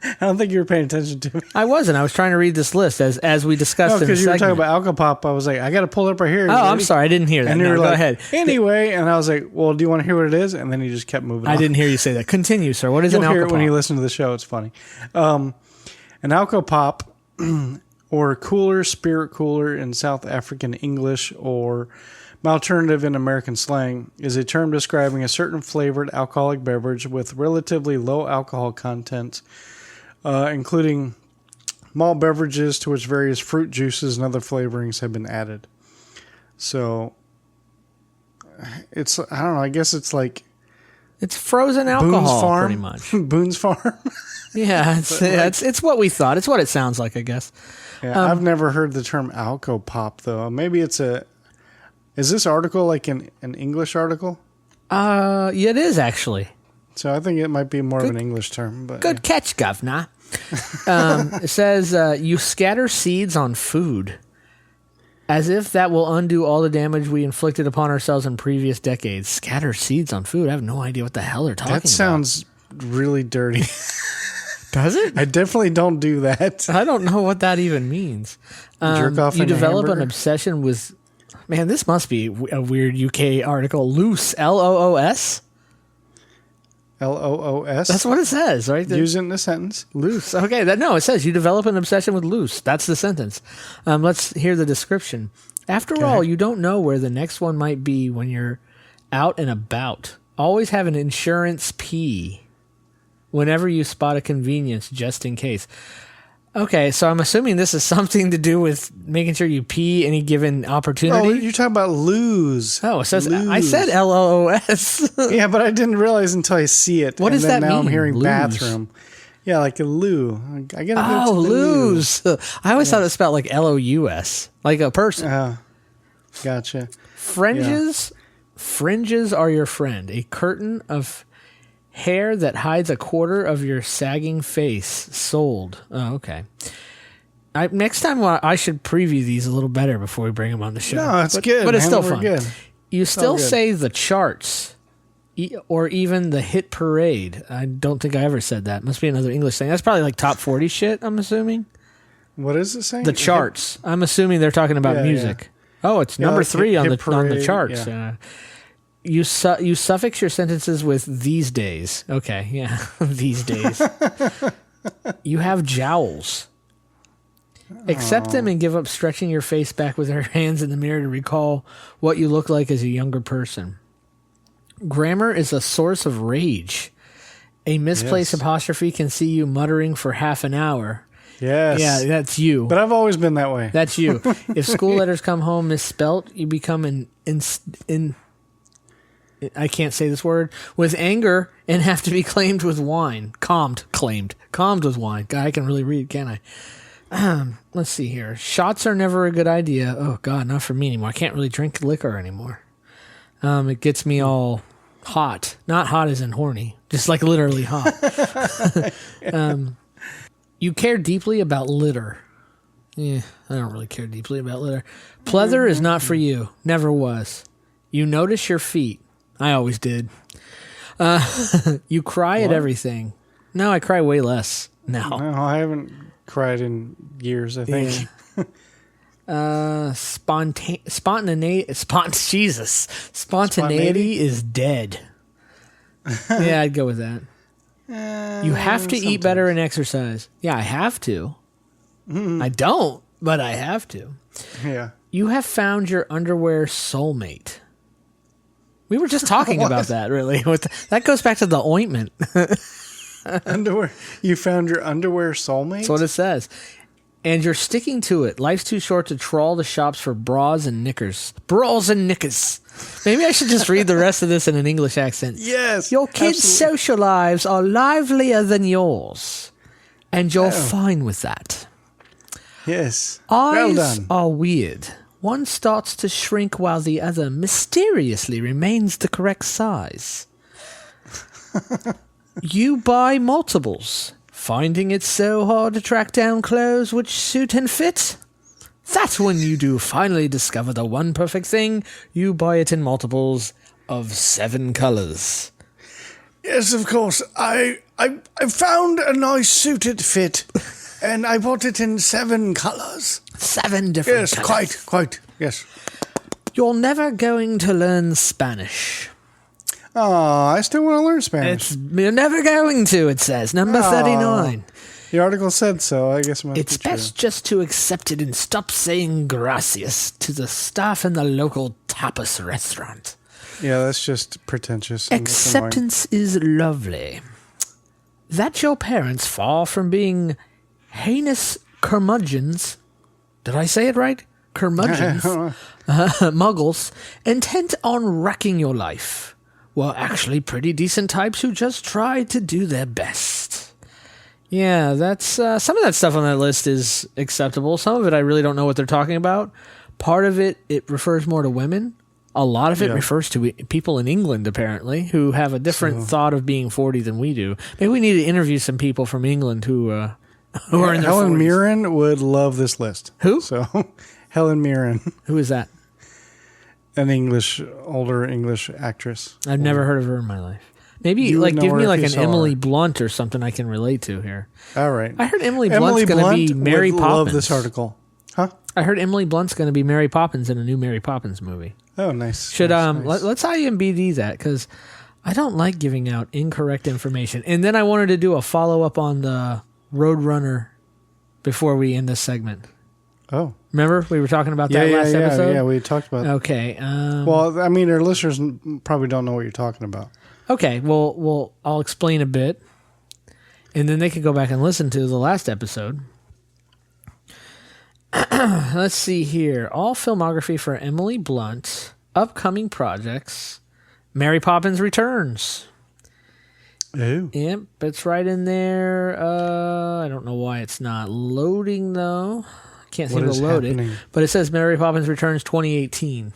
Speaker 2: I don't think you were paying attention to me.
Speaker 1: I wasn't. I was trying to read this list as we discussed in the
Speaker 2: because you were
Speaker 1: segment.
Speaker 2: talking about alcopop. I was like, I got to pull it up right here.
Speaker 1: Oh, I'm sorry. I didn't hear that.
Speaker 2: And you were
Speaker 1: go
Speaker 2: like,
Speaker 1: ahead.
Speaker 2: Anyway, and I was like, well, do you want to hear what it is? And then you just kept moving on.
Speaker 1: I didn't hear you say that. Continue, sir. What is an alcopop?
Speaker 2: You'll hear it when you listen to the show. It's funny. An alcopop, or cooler, spirit cooler in South African English, or alternative in American slang, is a term describing a certain flavored alcoholic beverage with relatively low alcohol content, including malt beverages to which various fruit juices and other flavorings have been added. So, it's, I don't know, I guess it's like...
Speaker 1: It's frozen alcohol, pretty much.
Speaker 2: Boone's Farm?
Speaker 1: Yeah, it's what we thought. It's what it sounds like, I guess.
Speaker 2: Yeah, I've never heard the term alcopop, though. Maybe it's a... Is this article like an English article?
Speaker 1: Yeah, it is, actually.
Speaker 2: So I think it might be more of an English term. But
Speaker 1: Good catch, governor. It says, you scatter seeds on food, as if that will undo all the damage we inflicted upon ourselves in previous decades. Scatter seeds on food? I have no idea what the hell they're talking about.
Speaker 2: That sounds really dirty.
Speaker 1: Does it?
Speaker 2: I definitely don't do that.
Speaker 1: I don't know what that even means.
Speaker 2: Jerk off
Speaker 1: you
Speaker 2: in a
Speaker 1: develop
Speaker 2: hamburger?
Speaker 1: an obsession with... Man, this must be a weird UK article. Loose. L-O-O-S?
Speaker 2: L-O-O-S?
Speaker 1: That's what it says, right?
Speaker 2: Use it in a sentence.
Speaker 1: Loose. Okay, it says you develop an obsession with loose. That's the sentence. Let's hear the description. After all, you don't know where the next one might be when you're out and about. Always have an insurance P whenever you spot a convenience, just in case. Okay, so I'm assuming this is something to do with making sure you pee any given opportunity.
Speaker 2: Oh, you're talking about lose.
Speaker 1: Oh, it says
Speaker 2: Lose.
Speaker 1: I said LOOS.
Speaker 2: Yeah, but I didn't realize until I see it.
Speaker 1: What does that
Speaker 2: now
Speaker 1: mean?
Speaker 2: I'm hearing
Speaker 1: Lose.
Speaker 2: bathroom. Yeah, like a loo. I gotta go to the
Speaker 1: lose. I always thought it spelled like LOUS, like a person.
Speaker 2: Gotcha.
Speaker 1: Fringes. Yeah. Fringes are your friend. A curtain of hair that hides a quarter of your sagging face. Sold. Oh, okay. Next time I should preview these a little better before we bring them on the show.
Speaker 2: No, it's good.
Speaker 1: But it's still
Speaker 2: We're
Speaker 1: fun.
Speaker 2: Good.
Speaker 1: You still
Speaker 2: good.
Speaker 1: say the charts or even the hit parade. I don't think I ever said that. Must be another English thing. That's probably like top 40 shit, I'm assuming.
Speaker 2: What is it saying?
Speaker 1: The charts. I'm assuming they're talking about music. Yeah. Oh, it's number 3 on the charts.
Speaker 2: Yeah.
Speaker 1: You suffix your sentences with these days. Okay, yeah, these days. You have jowls. Accept them and give up stretching your face back with your hands in the mirror to recall what you look like as a younger person. Grammar is a source of rage. A misplaced apostrophe can see you muttering for half an hour.
Speaker 2: Yes.
Speaker 1: Yeah, that's you.
Speaker 2: But I've always been that way.
Speaker 1: That's you. If school letters come home misspelt, you become I can't say this word, with anger and have to be claimed with wine. Calmed with wine. God, I can really read, can't I? Let's see here. Shots are never a good idea. Oh, God, not for me anymore. I can't really drink liquor anymore. It gets me all hot. Not hot as in horny. Just like literally hot. You care deeply about litter. Yeah, I don't really care deeply about litter. Pleather is not for you. Never was. You notice your feet. I always did. You cry at everything. No, I cry way less now.
Speaker 2: No, I haven't cried in years, I think.
Speaker 1: Yeah. Spontaneity is dead. Yeah, I'd go with that. You have to eat better and exercise. Yeah, I have to. I don't, but I have to.
Speaker 2: Yeah.
Speaker 1: You have found your underwear soulmate. We were just talking about that, really. That goes back to the ointment.
Speaker 2: Underwear. You found your underwear soulmate?
Speaker 1: That's what it says. And you're sticking to it. Life's too short to trawl the shops for bras and knickers. Bras and knickers. Maybe I should just read the rest of this in an English accent.
Speaker 2: Yes.
Speaker 1: Your kids' social lives are livelier than yours. And you're fine with that.
Speaker 2: Yes.
Speaker 1: Eyes
Speaker 2: well done.
Speaker 1: are weird. One starts to shrink while the other mysteriously remains the correct size. You buy multiples, finding it so hard to track down clothes which suit and fit. That's when you do finally discover the one perfect thing. You buy it in multiples of 7 colors.
Speaker 2: Yes, of course. I found a nice suited fit, and I bought it in 7 colors.
Speaker 1: 7 different colors.
Speaker 2: Yes, quite. Yes.
Speaker 1: You're never going to learn Spanish.
Speaker 2: Oh, I still want to learn Spanish.
Speaker 1: You're never going to, it says. Number 39.
Speaker 2: The article said so. I guess
Speaker 1: It's best just to accept it and stop saying gracias to the staff in the local tapas restaurant.
Speaker 2: Yeah, that's just pretentious.
Speaker 1: Acceptance is lovely. That your parents, far from being heinous curmudgeons, did I say it right? Curmudgeons, muggles, intent on wrecking your life, were actually pretty decent types who just tried to do their best. Yeah, that's some of that stuff on that list is acceptable. Some of it I really don't know what they're talking about. Part of it refers more to women. A lot of it refers to people in England, apparently, who have a different thought of being 40 than we do. Maybe we need to interview some people from England who are in their
Speaker 2: Helen
Speaker 1: 40s.
Speaker 2: Mirren would love this list.
Speaker 1: Who?
Speaker 2: So, Helen Mirren,
Speaker 1: Who is that?
Speaker 2: an older English actress.
Speaker 1: I've never heard of her in my life. Maybe
Speaker 2: You would know
Speaker 1: give
Speaker 2: her
Speaker 1: me
Speaker 2: if
Speaker 1: like
Speaker 2: you
Speaker 1: an
Speaker 2: saw
Speaker 1: Emily
Speaker 2: her.
Speaker 1: Blunt or something I can relate to here.
Speaker 2: All right.
Speaker 1: I heard Emily Blunt's going to be Mary
Speaker 2: would
Speaker 1: Poppins.
Speaker 2: love this article. Huh?
Speaker 1: I heard Emily Blunt's going to be Mary Poppins in a new Mary Poppins movie.
Speaker 2: Oh, nice.
Speaker 1: Should
Speaker 2: nice.
Speaker 1: let's IMBD that, because I don't like giving out incorrect information. And then I wanted to do a follow up on the Roadrunner before we end this segment.
Speaker 2: Oh,
Speaker 1: remember we were talking about that last episode?
Speaker 2: Yeah, we talked about.
Speaker 1: Okay.
Speaker 2: Well, I mean, our listeners probably don't know what you're talking about.
Speaker 1: Okay. Well, I'll explain a bit, and then they can go back and listen to the last episode. Let's see here. All filmography for Emily Blunt. Upcoming projects. Mary Poppins Returns.
Speaker 2: Ooh.
Speaker 1: Yep, it's right in there. I don't know why it's not loading, though. Can't seem to load it. But it says Mary Poppins Returns 2018.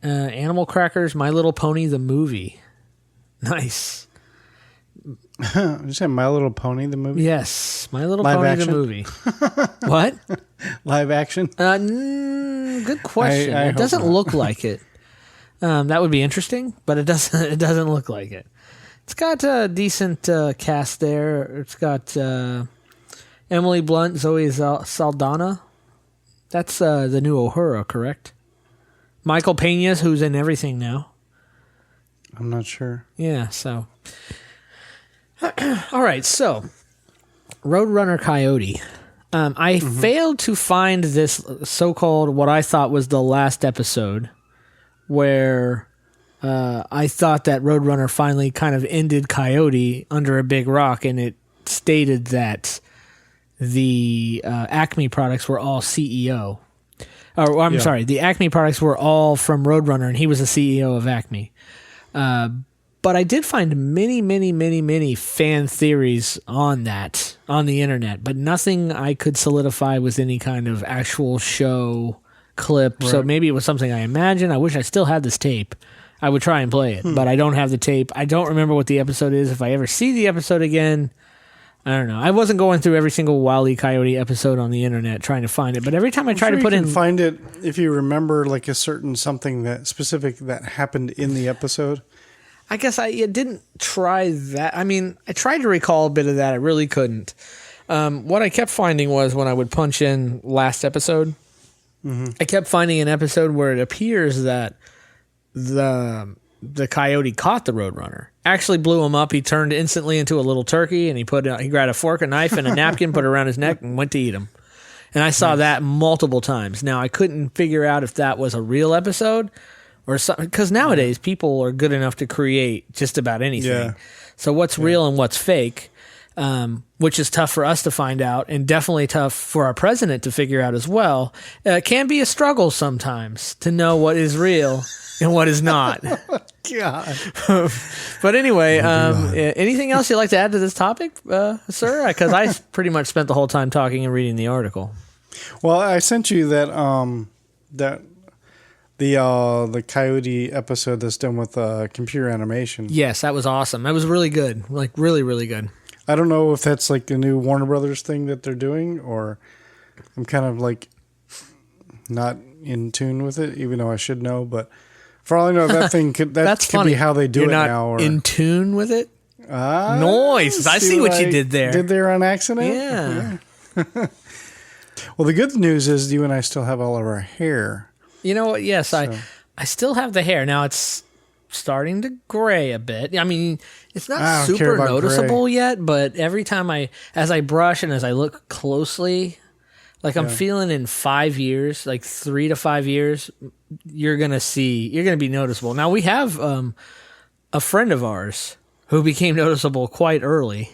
Speaker 1: Animal Crackers, My Little Pony, the movie. Nice.
Speaker 2: Did you say My Little Pony, the movie?
Speaker 1: Yes, My Little
Speaker 2: Live
Speaker 1: Pony,
Speaker 2: action?
Speaker 1: the movie. What?
Speaker 2: Live action?
Speaker 1: Good question.
Speaker 2: I
Speaker 1: It
Speaker 2: hope
Speaker 1: doesn't
Speaker 2: not.
Speaker 1: look like it. That would be interesting, but it doesn't. It doesn't look like it. It's got a decent cast there. It's got Emily Blunt, Zoe Saldana. That's the new Uhura, correct? Michael Peña's, who's in everything now.
Speaker 2: I'm not sure.
Speaker 1: Yeah, so. All right, so Roadrunner Coyote. I failed to find this so-called, what I thought was the last episode, where I thought that Roadrunner finally kind of ended Coyote under a big rock, and it stated that the Acme products were all CEO. Or I'm sorry, the Acme products were all from Roadrunner, and he was the CEO of Acme. But I did find many fan theories on that on the internet, but nothing I could solidify with any kind of actual show clip. Right. So maybe it was something I imagined. I wish I still had this tape. I would try and play it, but I don't have the tape. I don't remember what the episode is. If I ever see the episode again, I don't know. I wasn't going through every single Wile E. Coyote episode on the internet trying to find it, but every time I try to put in,
Speaker 2: find it if you remember like a certain something that specific that happened in the episode.
Speaker 1: I guess I didn't try that. I mean, I tried to recall a bit of that. I really couldn't. What I kept finding was when I would punch in last episode, I kept finding an episode where it appears that the coyote caught the Roadrunner, actually blew him up. He turned instantly into a little turkey, and he grabbed a fork, a knife, and a napkin, put it around his neck, and went to eat him. And I saw that multiple times. Now, I couldn't figure out if that was a real episode or something, because nowadays people are good enough to create just about anything.
Speaker 2: Yeah.
Speaker 1: So what's real and what's fake, which is tough for us to find out, and definitely tough for our president to figure out as well. Can be a struggle sometimes to know what is real and what is not.
Speaker 2: God.
Speaker 1: But anyway, anything else you'd like to add to this topic, sir? Because I pretty much spent the whole time talking and reading the article.
Speaker 2: Well, I sent you that the Coyote episode that's done with computer animation.
Speaker 1: Yes, that was awesome. That was really good. Like really, really good.
Speaker 2: I don't know if that's like a new Warner Brothers thing that they're doing, or I'm kind of like not in tune with it, even though I should know. But for all I know, that thing could be how they do
Speaker 1: You're
Speaker 2: it
Speaker 1: not
Speaker 2: now. Or
Speaker 1: in tune with it. Nice. I see what you did there.
Speaker 2: Did there on accident?
Speaker 1: Yeah.
Speaker 2: Well, the good news is you and I still have all of our hair.
Speaker 1: You know what? Yes, I still have the hair. Now it's starting to gray a bit. I mean, it's not super noticeable yet, but every time as I brush and as I look closely, like I'm feeling in 5 years, like 3 to 5 years, you're going to be noticeable. Now we have a friend of ours who became noticeable quite early.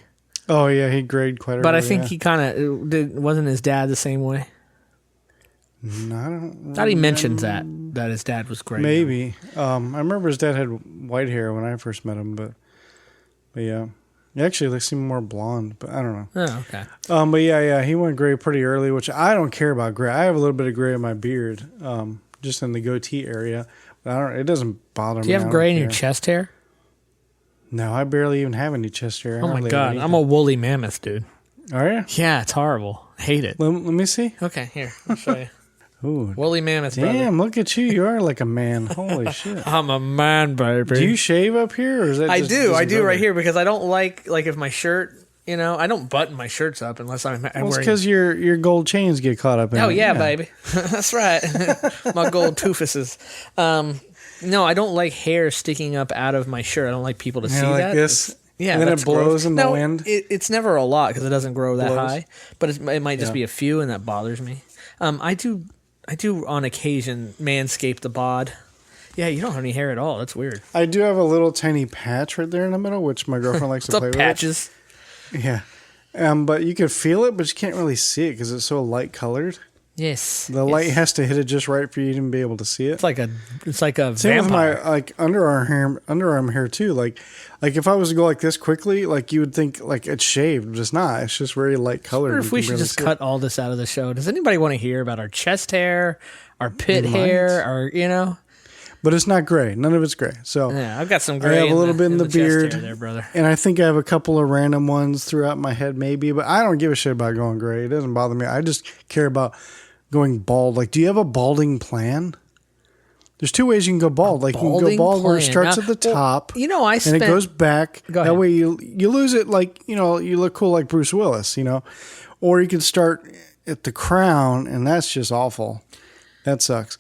Speaker 2: Oh yeah, he grayed quite early.
Speaker 1: But I think he kind of wasn't his dad the same way.
Speaker 2: No, I don't.
Speaker 1: Thought he mentioned that his dad was gray.
Speaker 2: Maybe. I remember his dad had white hair when I first met him, but yeah. Actually, they seem more blonde, but I don't know.
Speaker 1: Oh, okay.
Speaker 2: But yeah, he went gray pretty early, which I don't care about gray. I have a little bit of gray in my beard, just in the goatee area. But it doesn't bother me.
Speaker 1: Do you have gray in your chest hair?
Speaker 2: No, I barely even have any chest hair.
Speaker 1: Oh my God, I'm a woolly mammoth, dude.
Speaker 2: Are you?
Speaker 1: Yeah, it's horrible. I hate it.
Speaker 2: Let me see.
Speaker 1: Okay, here, I'll show you.
Speaker 2: Ooh,
Speaker 1: woolly mammoth, brother.
Speaker 2: Damn, look at you. You are like a man. Holy shit.
Speaker 1: I'm a man, baby.
Speaker 2: Do you shave up here? Or is that
Speaker 1: I
Speaker 2: just
Speaker 1: do right here, because I don't like if my shirt, I don't button my shirts up unless I'm wearing...
Speaker 2: It's because your gold chains get caught up in it.
Speaker 1: Oh, yeah, baby. That's right. My gold toofuses. No, I don't like hair sticking up out of my shirt. I don't like people to see
Speaker 2: like
Speaker 1: that.
Speaker 2: This?
Speaker 1: Yeah,
Speaker 2: and then it blows in the wind?
Speaker 1: It's never a lot because it doesn't grow that high. But it might just be a few, and that bothers me. I do on occasion manscape the bod. Yeah, you don't have any hair at all. That's weird.
Speaker 2: I do have a little tiny patch right there in the middle, which my girlfriend likes to play with.
Speaker 1: Patches?
Speaker 2: Yeah. But you can feel it, but you can't really see it because it's so light colored.
Speaker 1: Yes.
Speaker 2: The light has to hit it just right for you to be able to see it.
Speaker 1: It's like a
Speaker 2: Same
Speaker 1: vampire.
Speaker 2: with my like underarm hair too. Like if I was to go like this quickly, like you would think like it's shaved, but it's not. It's just very light colored.
Speaker 1: I wonder if we should just cut all this out of the show. Does anybody want to hear about our chest hair, our pit hair, or
Speaker 2: But it's not gray. None of it's gray. So
Speaker 1: yeah, I've got some gray.
Speaker 2: I have a little bit in the beard,
Speaker 1: chest hair there, brother.
Speaker 2: And I think I have a couple of random ones throughout my head, maybe. But I don't give a shit about going gray. It doesn't bother me. I just care about going bald. Like, do you have a balding plan? There's two ways you can go bald. Like, you can go bald where it starts at the top.
Speaker 1: And it
Speaker 2: goes back.
Speaker 1: Go ahead.
Speaker 2: That way you lose it. Like, you look cool like Bruce Willis. Or you can start at the crown, and that's just awful. That sucks.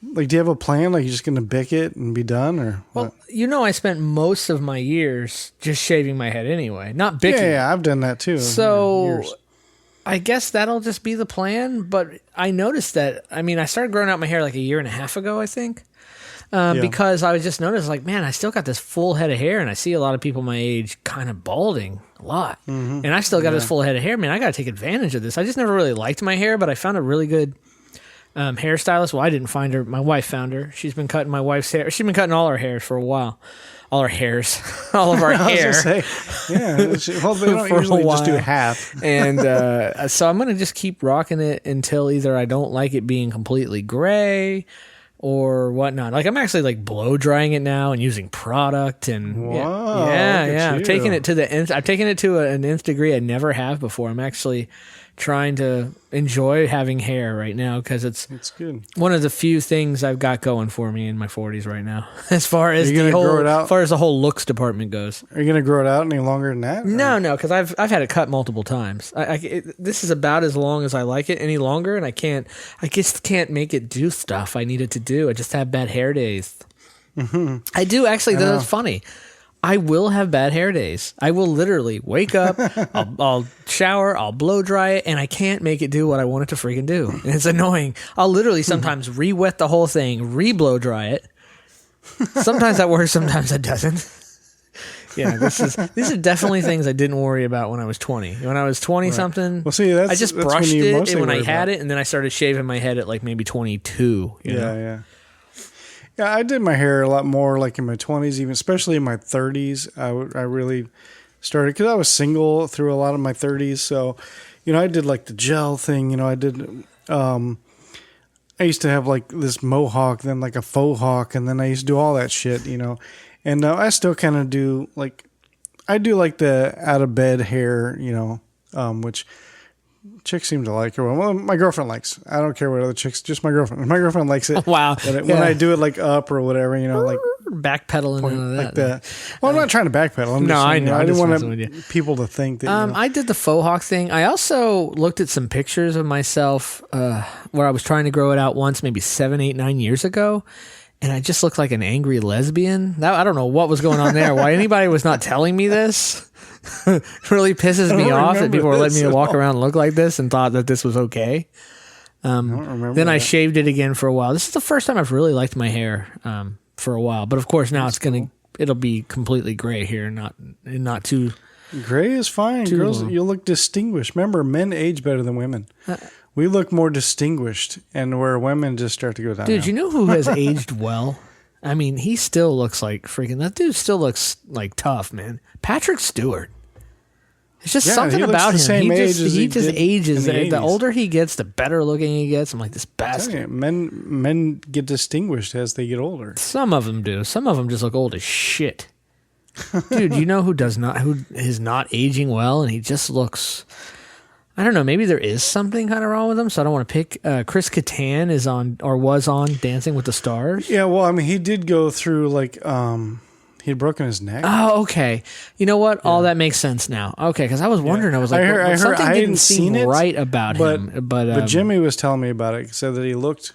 Speaker 2: Like, do you have a plan? Like, you're just going to bick it and be done, or
Speaker 1: well,
Speaker 2: what?
Speaker 1: I spent most of my years just shaving my head anyway, not bicking.
Speaker 2: Yeah, I've done that too.
Speaker 1: So I guess that'll just be the plan. But I noticed that. I mean, I started growing out my hair like a year and a half ago, I think, because I was just noticed, like, man, I still got this full head of hair, and I see a lot of people my age kind of balding a lot, and I still got this full head of hair. Man, I got to take advantage of this. I just never really liked my hair, but I found a really good hairstylist. Well, I didn't find her. My wife found her. She's been cutting my wife's hair. She's been cutting all our hairs for a while. All our hairs. All of our hair.
Speaker 2: Well, they don't usually just do half.
Speaker 1: And so I'm going to just keep rocking it until either I don't like it being completely gray or whatnot. Like, I'm actually like blow drying it now and using product and
Speaker 2: wow,
Speaker 1: yeah. I'm taking it to the nth. I've taken it to an nth degree I never have before. I'm actually trying to enjoy having hair right now because it's
Speaker 2: good.
Speaker 1: One of the few things I've got going for me in my 40s right now, as far as the whole looks department goes.
Speaker 2: Are you going to grow it out any longer than that?
Speaker 1: No, because I've had it cut multiple times. This is about as long as I like it. Any longer, and I just can't make it do stuff I need it to do. I just have bad hair days. Mm-hmm. I do actually. That's funny. I will have bad hair days. I will literally wake up, I'll shower, I'll blow dry it, and I can't make it do what I want it to freaking do. And it's annoying. I'll literally sometimes re-wet the whole thing, re-blow dry it. Sometimes that works, sometimes it doesn't. Yeah, these are definitely things I didn't worry about when I was 20. When I was 20-something,
Speaker 2: well, see,
Speaker 1: I just brushed it when I had it, and then I started shaving my head at like maybe 22.
Speaker 2: Yeah. Yeah, I did my hair a lot more like in my 20s, even especially in my 30s. I really started because I was single through a lot of my 30s. So, I did like the gel thing. I did. I used to have like this mohawk, then like a faux hawk, and then I used to do all that shit. And I still kind of do like I do like the out of bed hair. Which chicks seem to like it. Well, my girlfriend likes. I don't care what other chicks. Just my girlfriend. My girlfriend likes it.
Speaker 1: Wow.
Speaker 2: When I do it like up or whatever, like
Speaker 1: backpedaling and
Speaker 2: like that. Well, I'm not trying to backpedal.
Speaker 1: I know.
Speaker 2: I didn't want people to think that.
Speaker 1: I did the faux hawk thing. I also looked at some pictures of myself where I was trying to grow it out once, maybe 7, 8, 9 years ago. And I just looked like an angry lesbian. I don't know what was going on there. Why anybody was not telling me this really pisses me off that people were letting me walk around and look like this and thought that this was okay. Then I shaved it again for a while. This is the first time I've really liked my hair for a while. But of course now it'll be completely gray here, not too.
Speaker 2: Gray is fine. Girls, you'll look distinguished. Remember, men age better than women. We look more distinguished, and where women just start to go down.
Speaker 1: Dude, you know who has aged well? I mean, he still looks like freaking. That dude still looks like tough, man. Patrick Stewart. It's just something about him. He just ages. The older he gets, the better looking he gets. I'm like, this bastard.
Speaker 2: Men get distinguished as they get older.
Speaker 1: Some of them do. Some of them just look old as shit. Dude, you know who is not aging well, and he just looks. I don't know. Maybe there is something kind of wrong with him, so I don't want to pick. Chris Kattan was on Dancing with the Stars.
Speaker 2: Yeah, well, I mean, he did go through like he had broken his neck.
Speaker 1: Oh, okay. You know what? Yeah. All that makes sense now. Okay, because I was wondering. I was like, something didn't seem right about him. But
Speaker 2: Jimmy was telling me about it. He said that he looked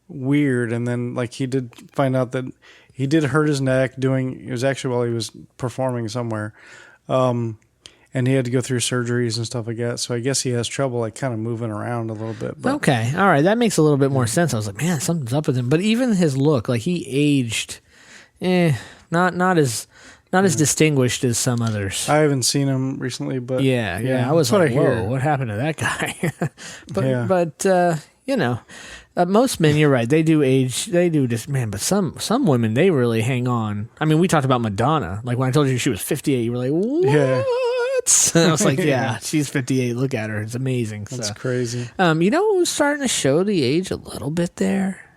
Speaker 2: weird, and then like he did find out that he did hurt his neck it was actually while he was performing somewhere. And he had to go through surgeries and stuff like that. So I guess he has trouble like kind of moving around a little bit. But.
Speaker 1: Okay. All right. That makes a little bit more sense. I was like, man, something's up with him. But even his look, like he aged, not as Not as distinguished as some others.
Speaker 2: I haven't seen him recently, but
Speaker 1: yeah. I was
Speaker 2: that's
Speaker 1: like,
Speaker 2: what I
Speaker 1: whoa,
Speaker 2: hear.
Speaker 1: what happened to that guy? but you know, most men, you're right. They do age. They do just, man. But some women, they really hang on. I mean, we talked about Madonna. Like when I told you she was 58, you were like, what?
Speaker 2: Yeah.
Speaker 1: And I was like, yeah, she's 58. Look at her. It's amazing.
Speaker 2: That's crazy.
Speaker 1: You know who's starting to show the age a little bit there?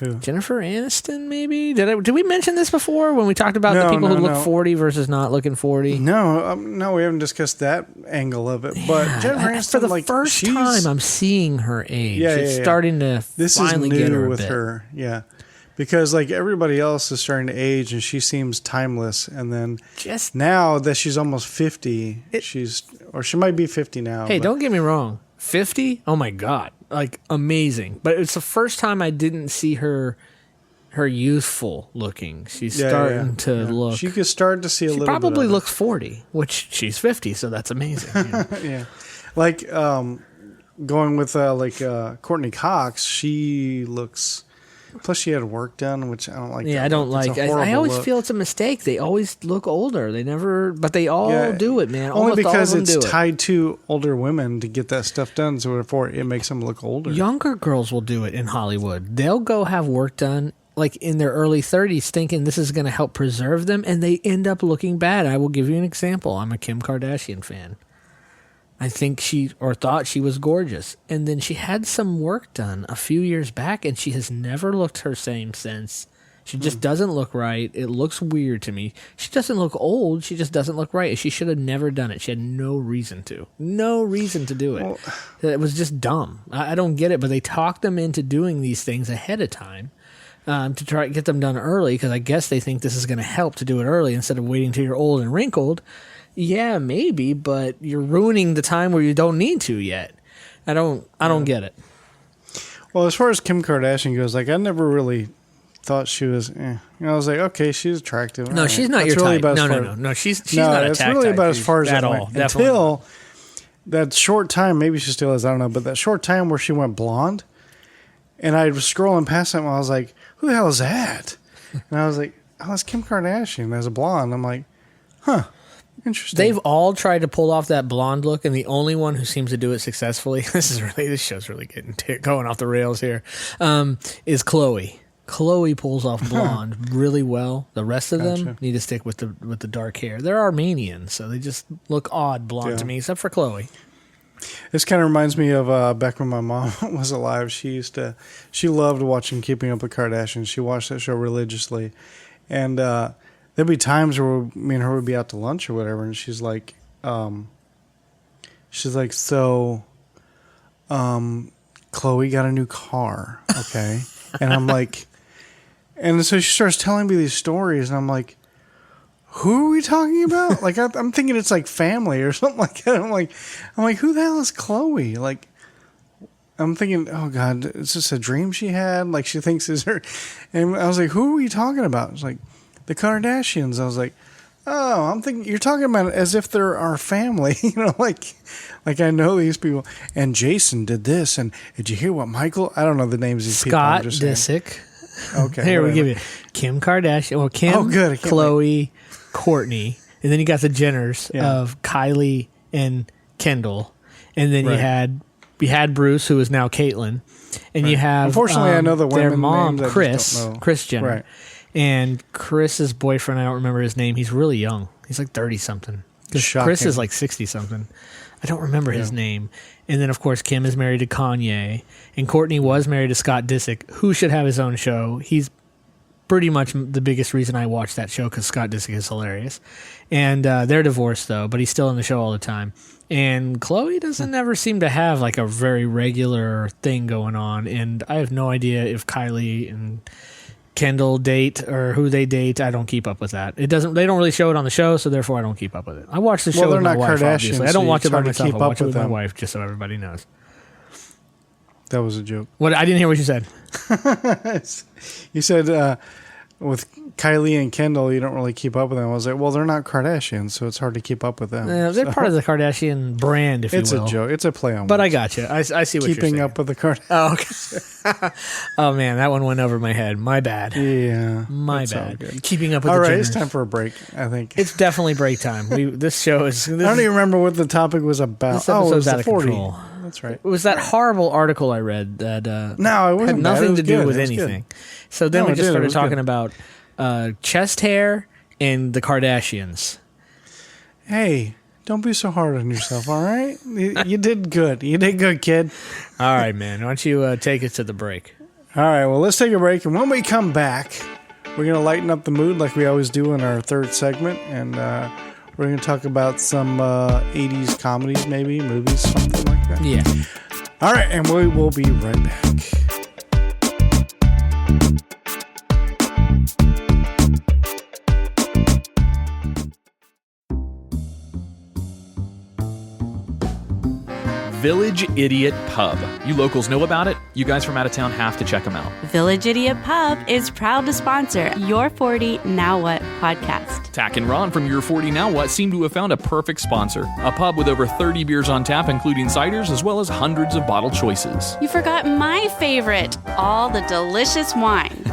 Speaker 2: Who?
Speaker 1: Jennifer Aniston, maybe? Did we mention this before when we talked about the people who look 40 versus not looking 40?
Speaker 2: No, we haven't discussed that angle of it. But Jennifer Aniston,
Speaker 1: for the first time, I'm seeing her age. It's starting to finally get her
Speaker 2: with her. Yeah, because like everybody else is starting to age, and she seems timeless. And then just now that she's almost 50, she might be 50 now.
Speaker 1: Hey, don't get me wrong. 50? Oh my God. Like amazing. But it's the first time I didn't see her youthful looking. She's starting to look.
Speaker 2: She could start to see a little bit. She
Speaker 1: probably looks 40, which she's 50, so that's amazing.
Speaker 2: Yeah. Like going with Courtney Cox, she looks. Plus, she had work done, which I don't like.
Speaker 1: Yeah, I don't like. I always feel it's a mistake. They always look older. They never, but they all do it, man.
Speaker 2: Only because it's
Speaker 1: it.
Speaker 2: tied to older women to get that stuff done, so therefore it makes them look older.
Speaker 1: Younger girls will do it in Hollywood. They'll go have work done, like in their early 30s, thinking this is going to help preserve them, and they end up looking bad. I will give you an example. I'm a Kim Kardashian fan. I think thought she was gorgeous. And then she had some work done a few years back, and she has never looked her same since. She just doesn't look right. It looks weird to me. She doesn't look old. She just doesn't look right. She should have never done it. She had no reason to. No reason to do it. Well, it was just dumb. I don't get it, but they talked them into doing these things ahead of time to try to get them done early, because I guess they think this is going to help to do it early instead of waiting till you're old and wrinkled. Yeah, maybe, but you're ruining the time where you don't need to yet. I don't get it. Well,
Speaker 2: as far as Kim Kardashian goes, like I never really thought she was. I was like, okay, she's attractive.
Speaker 1: No, she's not your type. No. She's not a
Speaker 2: it's really about as far as
Speaker 1: at all.
Speaker 2: Until that short time, maybe she still is. I don't know, but that short time where she went blonde, and I was scrolling past them, and I was like, who the hell is that? And I was like, oh, it's Kim Kardashian as a blonde. I'm like, huh. Interesting.
Speaker 1: They've all tried to pull off that blonde look, and the only one who seems to do it successfully, this show's really going off the rails here, is Chloe. Chloe pulls off blonde really well. The rest of them need to stick with the dark hair. They're Armenian, so they just look odd blonde to me, except for Chloe.
Speaker 2: This kind of reminds me of back when my mom was alive. She loved watching Keeping Up with Kardashians. She watched that show religiously, and there'd be times where me and her would be out to lunch or whatever, and she's like, so, Chloe got a new car, okay? And I'm like, and so she starts telling me these stories, and I'm like, who are we talking about? Like, I'm thinking it's like family or something like that. I'm like, who the hell is Chloe? Like, I'm thinking, oh God, it's just a dream she had. Like, she thinks is her. And I was like, who are you talking about? It's like, the Kardashians. I was like, oh, I'm thinking you're talking about it as if they're our family, like I know these people. And Jason did this, and did you hear what Michael? I don't know the names of these people.
Speaker 1: Scott Disick.
Speaker 2: Okay,
Speaker 1: here we give you Kim Kardashian. Well, Kim, Chloe, Courtney, and then you got the Jenners of Kylie and Kendall, and then you had Bruce, who is now Caitlyn, and you have
Speaker 2: unfortunately I know the women
Speaker 1: their mom,
Speaker 2: names,
Speaker 1: Kris Jenner.
Speaker 2: Right.
Speaker 1: And Chris's boyfriend, I don't remember his name. He's really young. He's like 30-something. Chris is like 60-something. I don't remember his name. And then, of course, Kim is married to Kanye. And Courtney was married to Scott Disick, who should have his own show. He's pretty much the biggest reason I watch that show, because Scott Disick is hilarious. And they're divorced, though, but he's still in the show all the time. And Chloe doesn't ever seem to have like a very regular thing going on. And I have no idea if Kylie and Kendall date or who they date. I don't keep up with that. They don't really show it on the show, so therefore I don't keep up with it. I watch the show with my wife, obviously. I don't watch it by myself. I watch it with my wife, just so everybody knows.
Speaker 2: That was a joke.
Speaker 1: What? I didn't hear what you said.
Speaker 2: You said with Kylie and Kendall, you don't really keep up with them. I was like, well, they're not Kardashians, so it's hard to keep up with them.
Speaker 1: They're part of the Kardashian brand, if you will.
Speaker 2: It's a joke. It's a play on
Speaker 1: But
Speaker 2: words.
Speaker 1: I got you. I see what you're saying.
Speaker 2: Keeping up with the Kardashians.
Speaker 1: Oh, okay. Oh, man, that one went over my head. My bad.
Speaker 2: Yeah.
Speaker 1: My bad. Keeping up with
Speaker 2: All
Speaker 1: the
Speaker 2: right,
Speaker 1: Jenners.
Speaker 2: it's time for a break, I think.
Speaker 1: It's definitely break time. This show is...
Speaker 2: I don't even remember what the topic was about.
Speaker 1: This episode's
Speaker 2: it was
Speaker 1: out
Speaker 2: the
Speaker 1: of
Speaker 2: 40.
Speaker 1: control.
Speaker 2: That's right.
Speaker 1: It was that horrible article I read that
Speaker 2: No, it wasn't
Speaker 1: had
Speaker 2: bad.
Speaker 1: nothing
Speaker 2: It was
Speaker 1: to do
Speaker 2: good.
Speaker 1: with
Speaker 2: It was
Speaker 1: anything.
Speaker 2: good.
Speaker 1: So then
Speaker 2: No,
Speaker 1: we
Speaker 2: it
Speaker 1: just
Speaker 2: did. It
Speaker 1: started
Speaker 2: was
Speaker 1: talking
Speaker 2: good.
Speaker 1: about chest hair and the Kardashians.
Speaker 2: Hey, don't be so hard on yourself, all right? You did good. You did good, kid.
Speaker 1: All right, man. Why don't you take us to the break?
Speaker 2: All right, well, let's take a break. And when we come back, we're going to lighten up the mood like we always do in our third segment. And we're going to talk about some 80s comedies, maybe, movies, something like that.
Speaker 1: Yeah.
Speaker 2: All right, and we will be right back.
Speaker 4: Village Idiot Pub. You locals know about it. You guys from out of town have to check them out.
Speaker 5: Village Idiot Pub is proud to sponsor Your 40 Now What podcast.
Speaker 4: Tach and Ron from Your 40 Now What seem to have found a perfect sponsor. A pub with over 30 beers on tap, including ciders, as well as hundreds of bottle choices.
Speaker 5: You forgot my favorite, all the delicious wine.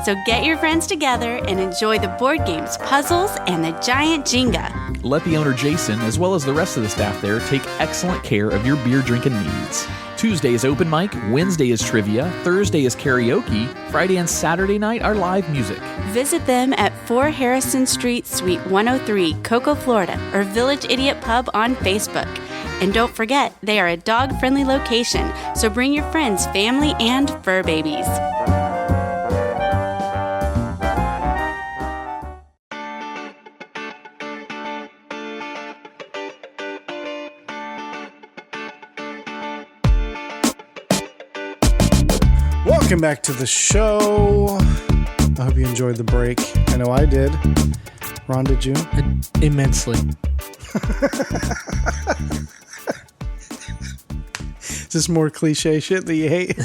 Speaker 5: So get your friends together and enjoy the board games, puzzles, and the giant Jenga.
Speaker 4: Let the owner, Jason, as well as the rest of the staff there, take excellent care of your beer drinking needs. Tuesday is open mic, Wednesday is trivia, Thursday is karaoke, Friday and Saturday night are live music.
Speaker 5: Visit them at 4 Harrison Street, Suite 103, Cocoa, Florida, or Village Idiot Pub on Facebook. And don't forget, they are a dog-friendly location, so bring your friends, family, and fur babies.
Speaker 2: Welcome back to the show. I hope you enjoyed the break. I know I did. Ron, did you?
Speaker 1: Immensely.
Speaker 2: Is this more cliche shit that you hate?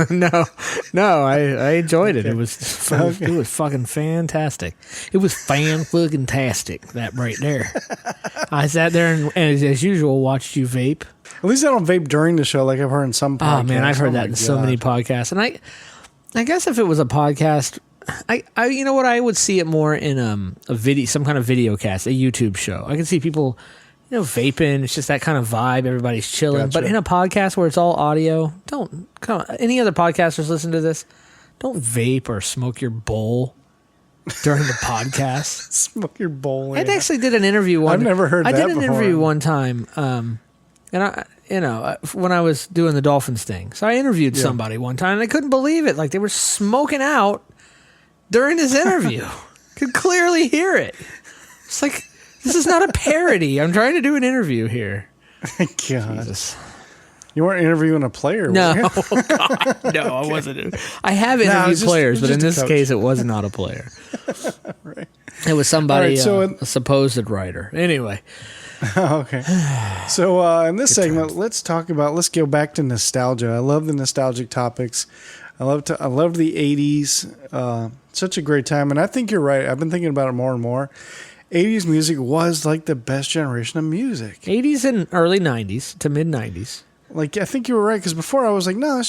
Speaker 1: No, I enjoyed it.
Speaker 2: Okay.
Speaker 1: It was it was fucking fantastic. It was fan-fucking-tastic, that right there. I sat there and as usual, watched you vape.
Speaker 2: At least I don't vape during the show like I've heard in some podcasts.
Speaker 1: Oh, man, I've heard
Speaker 2: Oh
Speaker 1: that
Speaker 2: my
Speaker 1: in so
Speaker 2: God.
Speaker 1: many podcasts. And I guess if it was a podcast, I you know what, I would see it more in a video, some kind of video cast, a YouTube show. I can see people, vaping. It's just that kind of vibe. Everybody's chilling.
Speaker 2: Gotcha.
Speaker 1: But in a podcast where it's all audio, come on. Any other podcasters listen to this? Don't vape or smoke your bowl during the podcast.
Speaker 2: Smoke your bowl.
Speaker 1: I actually did an interview one.
Speaker 2: I've never heard
Speaker 1: I
Speaker 2: that
Speaker 1: did an
Speaker 2: before.
Speaker 1: interview one time, and when I was doing the Dolphins thing. So I interviewed somebody one time, and I couldn't believe it. Like, they were smoking out during this interview. Could clearly hear it. It's like, this is not a parody. I'm trying to do an interview here.
Speaker 2: God.
Speaker 1: Jesus.
Speaker 2: You weren't interviewing a player, were
Speaker 1: No,
Speaker 2: you?
Speaker 1: God, no, I wasn't. I have
Speaker 2: No,
Speaker 1: interviewed
Speaker 2: it was just-
Speaker 1: players,
Speaker 2: it
Speaker 1: but
Speaker 2: was
Speaker 1: in
Speaker 2: just a
Speaker 1: this
Speaker 2: coach.
Speaker 1: case, it was not a player.
Speaker 2: Right.
Speaker 1: It was somebody,
Speaker 2: All right, so
Speaker 1: a supposed writer. Anyway.
Speaker 2: Okay. So in this segment, let's go back to nostalgia. I love the nostalgic topics. I love the 80s. Such a great time. And I think you're right. I've been thinking about it more and more. 80s music was like the best generation of music.
Speaker 1: 80s and early 90s to mid 90s.
Speaker 2: Like, I think you were right, because before I was like, no,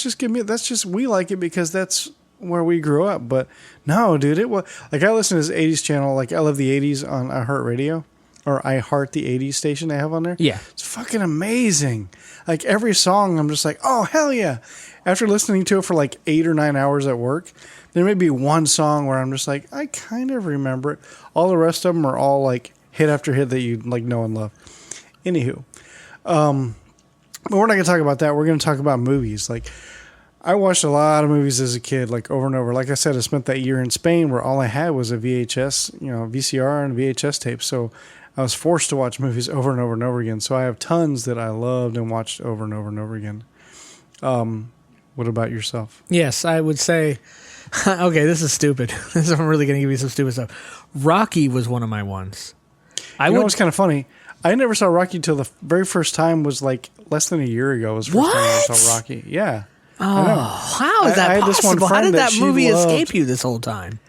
Speaker 2: we like it because that's where we grew up. But no, dude, it was like, I listen to this 80s channel. Like, I love the 80s on iHeartRadio, or I Heart the 80s station they have on there.
Speaker 1: Yeah.
Speaker 2: It's fucking amazing. Like, every song, I'm just like, oh, hell yeah. After listening to it for like 8 or 9 hours at work, there may be one song where I'm just like, I kind of remember it. All the rest of them are all like hit after hit that you like know and love. Anywho, but we're not going to talk about that. We're going to talk about movies. Like, I watched a lot of movies as a kid, like over and over. Like I said, I spent that year in Spain where all I had was a VHS, VCR and VHS tape. So I was forced to watch movies over and over and over again. So I have tons that I loved and watched over and over and over again. What about yourself?
Speaker 1: Yes, I would say, okay, this is stupid. I'm really going to give you some stupid stuff. Rocky was one of my ones.
Speaker 2: You know what's kind of funny? I never saw Rocky till the very first time was like less than a year ago. Was the first time I ever saw Rocky. Yeah.
Speaker 1: Oh, how is that
Speaker 2: I had this one
Speaker 1: possible? How
Speaker 2: friend
Speaker 1: did
Speaker 2: that
Speaker 1: that
Speaker 2: she
Speaker 1: movie
Speaker 2: loved.
Speaker 1: escape you this whole time?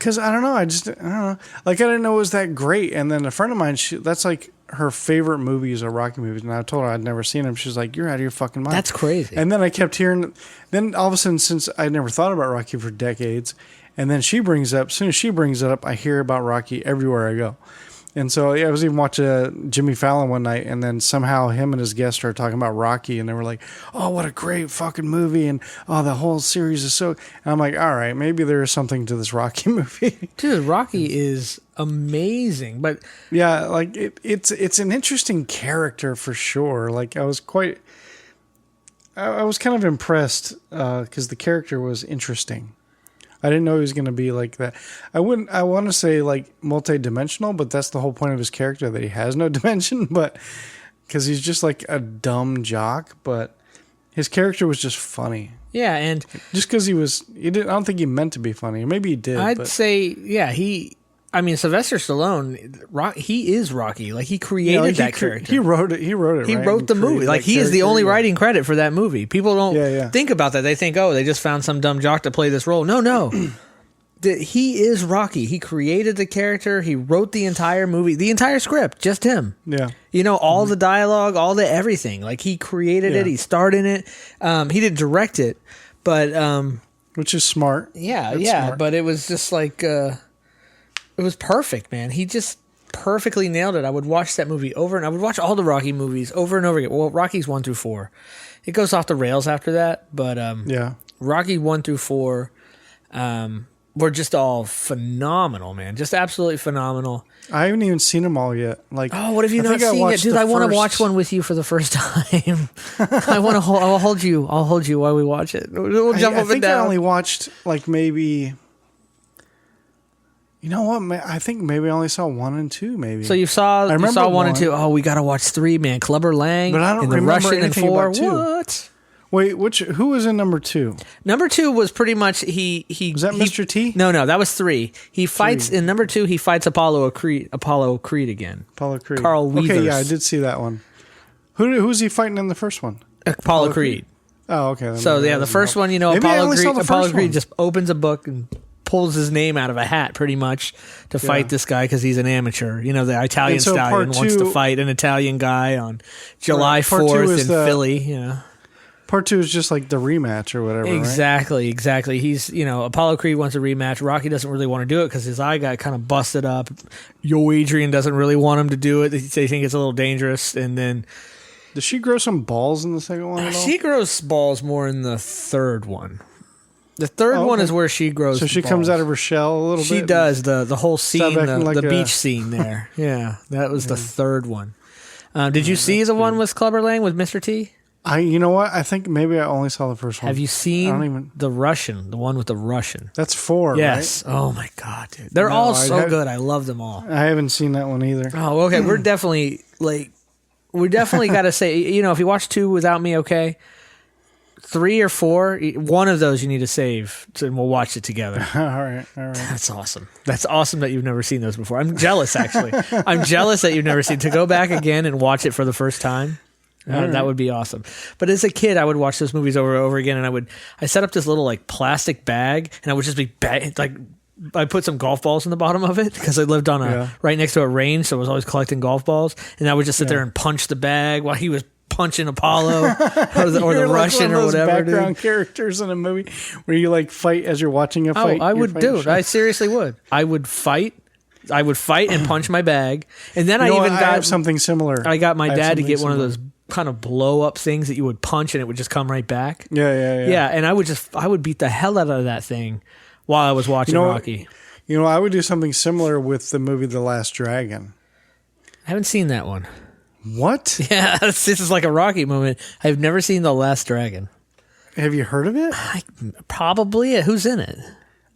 Speaker 2: Because I don't know. I don't know. Like, I didn't know it was that great. And then a friend of mine, that's like her favorite movies are Rocky movies. And I told her I'd never seen them. She's like, you're out of your fucking mind.
Speaker 1: That's crazy.
Speaker 2: And then I kept hearing, then all of a sudden, since I never thought about Rocky for decades, and then as soon as she brings it up, I hear about Rocky everywhere I go. And so I was even watching Jimmy Fallon one night, and then somehow him and his guest started talking about Rocky, and they were like, oh, what a great fucking movie, and oh, the whole series is so... And I'm like, all right, maybe there is something to this Rocky movie.
Speaker 1: Dude, Rocky is amazing, but...
Speaker 2: Yeah, like, it's an interesting character for sure. Like, I was kind of impressed because the character was interesting. I didn't know he was going to be like that. I want to say like multi-dimensional, but that's the whole point of his character, that he has no dimension, but because he's just like a dumb jock, but his character was just funny.
Speaker 1: Yeah, and
Speaker 2: just because I don't think he meant to be funny. Maybe he did.
Speaker 1: I'd say, yeah, Sylvester Stallone, he is Rocky. Like, he created that character.
Speaker 2: He wrote it. He
Speaker 1: wrote the movie. Like, he is the only writing credit for that movie. People don't think about that. They think, oh, they just found some dumb jock to play this role. No. He is Rocky. He created the character. He wrote the entire movie, the entire script, just him.
Speaker 2: Yeah.
Speaker 1: All the dialogue, all the everything. Like, he created it. He starred in it. He didn't direct it, but...
Speaker 2: which is smart.
Speaker 1: Yeah,
Speaker 2: That's smart.
Speaker 1: But it was just like... it was perfect, man. He just perfectly nailed it. I would watch that movie over, and I would watch all the Rocky movies over and over again. Well, Rocky's 1 through 4. It goes off the rails after that, but Rocky 1 through 4 were just all phenomenal, man. Just absolutely phenomenal.
Speaker 2: I haven't even seen them all yet. Like,
Speaker 1: oh, what have you not seen yet, dude? I want to watch one with you for the first time. I'll hold you while we watch it. We'll jump up and down.
Speaker 2: I only watched like maybe. You know what? I think maybe I only saw 1 and 2. Maybe.
Speaker 1: So you saw 1 and 2. Oh, we got to watch 3, man. Clubber Lang.
Speaker 2: But I don't
Speaker 1: remember
Speaker 2: Russian
Speaker 1: anything
Speaker 2: and 4.
Speaker 1: About 2. What?
Speaker 2: Wait, who was in number 2?
Speaker 1: Number 2 was pretty much he.
Speaker 2: Was that Mr. T?
Speaker 1: No, that was 3. He fights in number 2. He fights Apollo Creed again.
Speaker 2: Apollo Creed.
Speaker 1: Carl Weathers.
Speaker 2: Okay, yeah, I did see that one. Who's he fighting in the first one?
Speaker 1: Apollo Creed.
Speaker 2: Oh, okay.
Speaker 1: So yeah, the first one, Apollo Creed just opens a book and pulls his name out of a hat pretty much to fight this guy because he's an amateur. The Italian stallion wants to fight an Italian guy on July 4th in Philly. Yeah.
Speaker 2: Part 2 is just like the rematch or whatever.
Speaker 1: Exactly. He's, Apollo Creed wants a rematch. Rocky doesn't really want to do it because his eye got kind of busted up. Yo Adrian doesn't really want him to do it. They think it's a little dangerous. And then...
Speaker 2: Does she grow some balls in the second one at all?
Speaker 1: She grows balls more in the third one. The third one is where she grows.
Speaker 2: So she
Speaker 1: balls.
Speaker 2: Comes out of her shell a little bit.
Speaker 1: She does the whole scene,
Speaker 2: like
Speaker 1: the beach scene there. Yeah, that was the third one. Did you see the one with Clubber Lang with Mr. T?
Speaker 2: You know what? I think maybe I only saw the first one.
Speaker 1: Have you seen the Russian? The one with the Russian.
Speaker 2: That's 4.
Speaker 1: Yes.
Speaker 2: Right?
Speaker 1: Oh my god, dude, they're all so good. I love them all.
Speaker 2: I haven't seen that one either.
Speaker 1: Oh, okay. We're definitely got to say, if you watch 2 without me, okay. 3 or 4, one of those you need to save, and we'll watch it together.
Speaker 2: All right.
Speaker 1: That's awesome. That's awesome that you've never seen those before. I'm jealous, actually. I'm jealous that you've never seen. To go back again and watch it for the first time, that would be awesome. But as a kid, I would watch those movies over and over again, and I set up this little like plastic bag, and I would just be I put some golf balls in the bottom of it because I lived on right next to a range, so I was always collecting golf balls, and I would just sit there and punch the bag while he was punching Apollo or the Russian or whatever.
Speaker 2: Background characters in a movie where you like fight as you're watching a fight.
Speaker 1: Oh, I would do it. I seriously would. I would fight and punch my bag, and then I have
Speaker 2: something similar.
Speaker 1: I got my dad to get one of those kind of blow up things that you would punch and it would just come right back.
Speaker 2: Yeah.
Speaker 1: And I would beat the hell out of that thing while I was watching Rocky.
Speaker 2: I would do something similar with the movie The Last Dragon.
Speaker 1: I haven't seen that one.
Speaker 2: What?
Speaker 1: Yeah, this is like a Rocky moment. I've never seen The Last Dragon.
Speaker 2: Have you heard of it?
Speaker 1: Probably. Who's in it?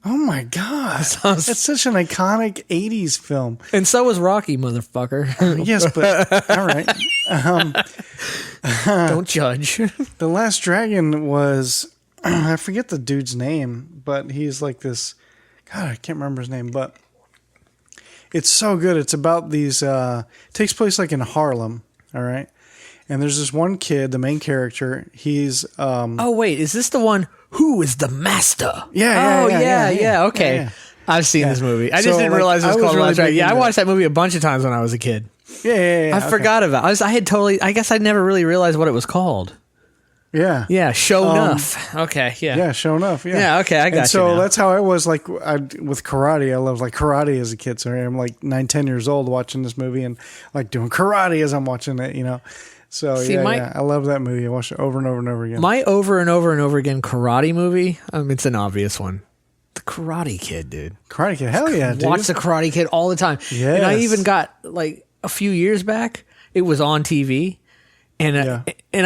Speaker 2: Oh my God. That's such an iconic 80s film.
Speaker 1: And so was Rocky, motherfucker.
Speaker 2: Yes, but all right.
Speaker 1: Don't judge.
Speaker 2: The Last Dragon was, I forget the dude's name, but he's like this, God, I can't remember his name, but it's so good. It's about these, it takes place like in Harlem, all right? And there's this one kid, the main character, he's...
Speaker 1: oh, wait, is this the one, Who is the Master?
Speaker 2: Yeah.
Speaker 1: Okay.
Speaker 2: Yeah.
Speaker 1: I've seen this movie. I just
Speaker 2: So,
Speaker 1: didn't
Speaker 2: like,
Speaker 1: realize it
Speaker 2: I
Speaker 1: was
Speaker 2: was
Speaker 1: called
Speaker 2: really
Speaker 1: Lost Track.
Speaker 2: big
Speaker 1: Yeah, I
Speaker 2: into
Speaker 1: watched that movie a bunch of times when I was a kid.
Speaker 2: Yeah.
Speaker 1: I forgot about it. I had totally, I guess I never really realized what it was called.
Speaker 2: Yeah.
Speaker 1: Yeah, Show Enough. Okay, yeah.
Speaker 2: Yeah, sure enough. Yeah.
Speaker 1: Yeah, okay, I got
Speaker 2: and
Speaker 1: you
Speaker 2: so
Speaker 1: now.
Speaker 2: that's how I was like with karate. I loved like karate as a kid. So I'm like 9-10 years old watching this movie and like doing karate as I'm watching it, you know. So
Speaker 1: See,
Speaker 2: I love that movie. I watched it over and over and over again.
Speaker 1: My over and over and over again karate movie, it's an obvious one. The Karate Kid, dude.
Speaker 2: Karate Kid, hell yeah, dude.
Speaker 1: Watch The Karate Kid all the time.
Speaker 2: Yes.
Speaker 1: And I even got, like, a few years back, it was on TV. And I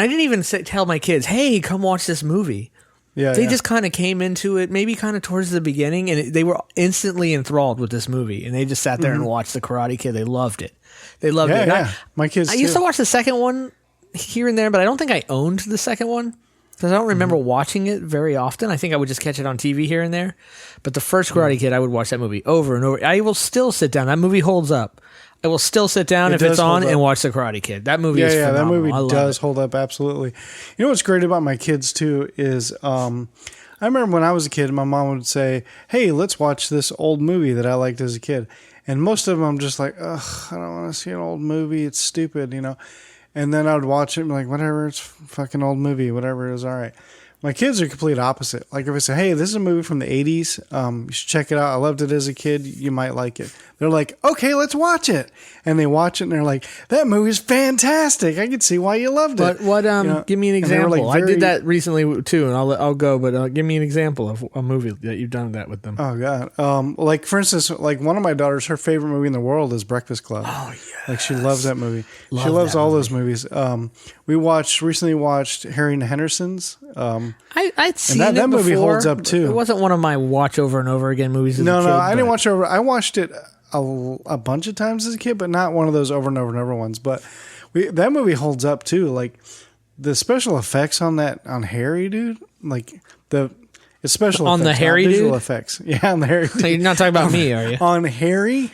Speaker 1: didn't even tell my kids, hey, come watch this movie.
Speaker 2: Yeah,
Speaker 1: They just kind of came into it, maybe kind of towards the beginning, and they were instantly enthralled with this movie. And they just sat there and watched The Karate Kid. They loved it. They loved it. And
Speaker 2: Yeah. My kids
Speaker 1: I used
Speaker 2: too.
Speaker 1: to watch the second one here and there, but I don't think I owned the second one because I don't remember watching it very often. I think I would just catch it on TV here and there. But the first Karate Kid, I would watch that movie over and over. I will still sit down. That movie holds up. I will still sit down if it's on and watch The Karate Kid. That movie is phenomenal.
Speaker 2: That movie
Speaker 1: I love
Speaker 2: does
Speaker 1: it.
Speaker 2: hold up absolutely. You know what's great about my kids too is I remember when I was a kid, my mom would say, "Hey, let's watch this old movie that I liked as a kid." And most of them, I'm just like, "Ugh, I don't want to see an old movie. It's stupid," you know. And then I would watch it and be like, "Whatever, it's a fucking old movie. Whatever, it is all right." My kids are complete opposite. Like if I say, "Hey, this is a movie from the '80s. You should check it out. I loved it as a kid. You might like it." They're like, "Okay, let's watch it." And they watch it and they're like, "That movie's fantastic. I can see why you loved it."
Speaker 1: But what?
Speaker 2: You know?
Speaker 1: Give me an
Speaker 2: And they were,
Speaker 1: example.
Speaker 2: like,
Speaker 1: I
Speaker 2: very-
Speaker 1: did that recently too, and I'll go. But give me an example of a movie that you've done that with them.
Speaker 2: Oh God. Like for instance, like one of my daughters, her favorite movie in the world is Breakfast Club.
Speaker 1: Oh yeah,
Speaker 2: Like she loves that movie. She
Speaker 1: Love
Speaker 2: loves
Speaker 1: that
Speaker 2: all
Speaker 1: movie.
Speaker 2: those movies. We recently watched Harry and the Hendersons.
Speaker 1: I'd seen
Speaker 2: that
Speaker 1: it
Speaker 2: movie
Speaker 1: before.
Speaker 2: holds up, too.
Speaker 1: It wasn't one of my watch over and over again movies. As a kid,
Speaker 2: I didn't
Speaker 1: but-
Speaker 2: watch it over. I watched it a bunch of times as a kid, but not one of those over and over and over ones. But that movie holds up too. Like the special effects on Harry, dude. Like it's special
Speaker 1: On the
Speaker 2: effects,
Speaker 1: Harry
Speaker 2: not visual
Speaker 1: dude?
Speaker 2: effects. Yeah, on the Harry.
Speaker 1: You're not talking about me, are you?
Speaker 2: On Harry.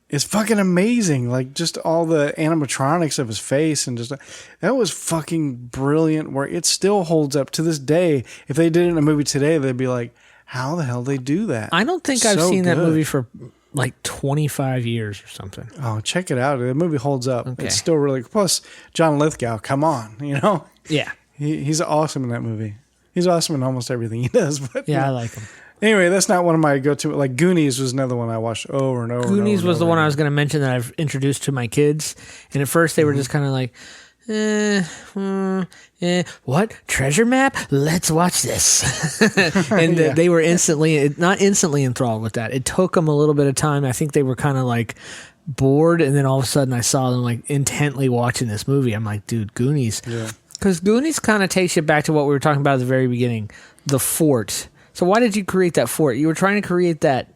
Speaker 2: It's fucking amazing. Like just all the animatronics of his face and just that was fucking brilliant. Where it still holds up to this day. If they did it in a movie today, they'd be like, "How the hell they do that?"
Speaker 1: I don't think I've
Speaker 2: So
Speaker 1: seen that
Speaker 2: good.
Speaker 1: movie for like 25 years or something.
Speaker 2: Oh, check it out. The movie holds up.
Speaker 1: Okay.
Speaker 2: It's still really. Plus, John Lithgow. Come on, you know
Speaker 1: Yeah,
Speaker 2: he's awesome in that movie. He's awesome in almost everything he does. But
Speaker 1: yeah, I like him.
Speaker 2: Anyway, that's not one of my go-to. Like Goonies was another one I watched over and over.
Speaker 1: Goonies was the one I was
Speaker 2: going.
Speaker 1: going to mention that I've introduced to my kids, and at first they were just kind of like, what treasure map? Let's watch this. And
Speaker 2: Yeah.
Speaker 1: they were not instantly enthralled with that. It took them a little bit of time. I think they were kind of like bored, and then all of a sudden I saw them like intently watching this movie. I'm like, dude, Goonies.
Speaker 2: Yeah.
Speaker 1: Because Goonies kind of takes you back to what we were talking about at the very beginning, the fort. So why did you create that fort? You were trying to create that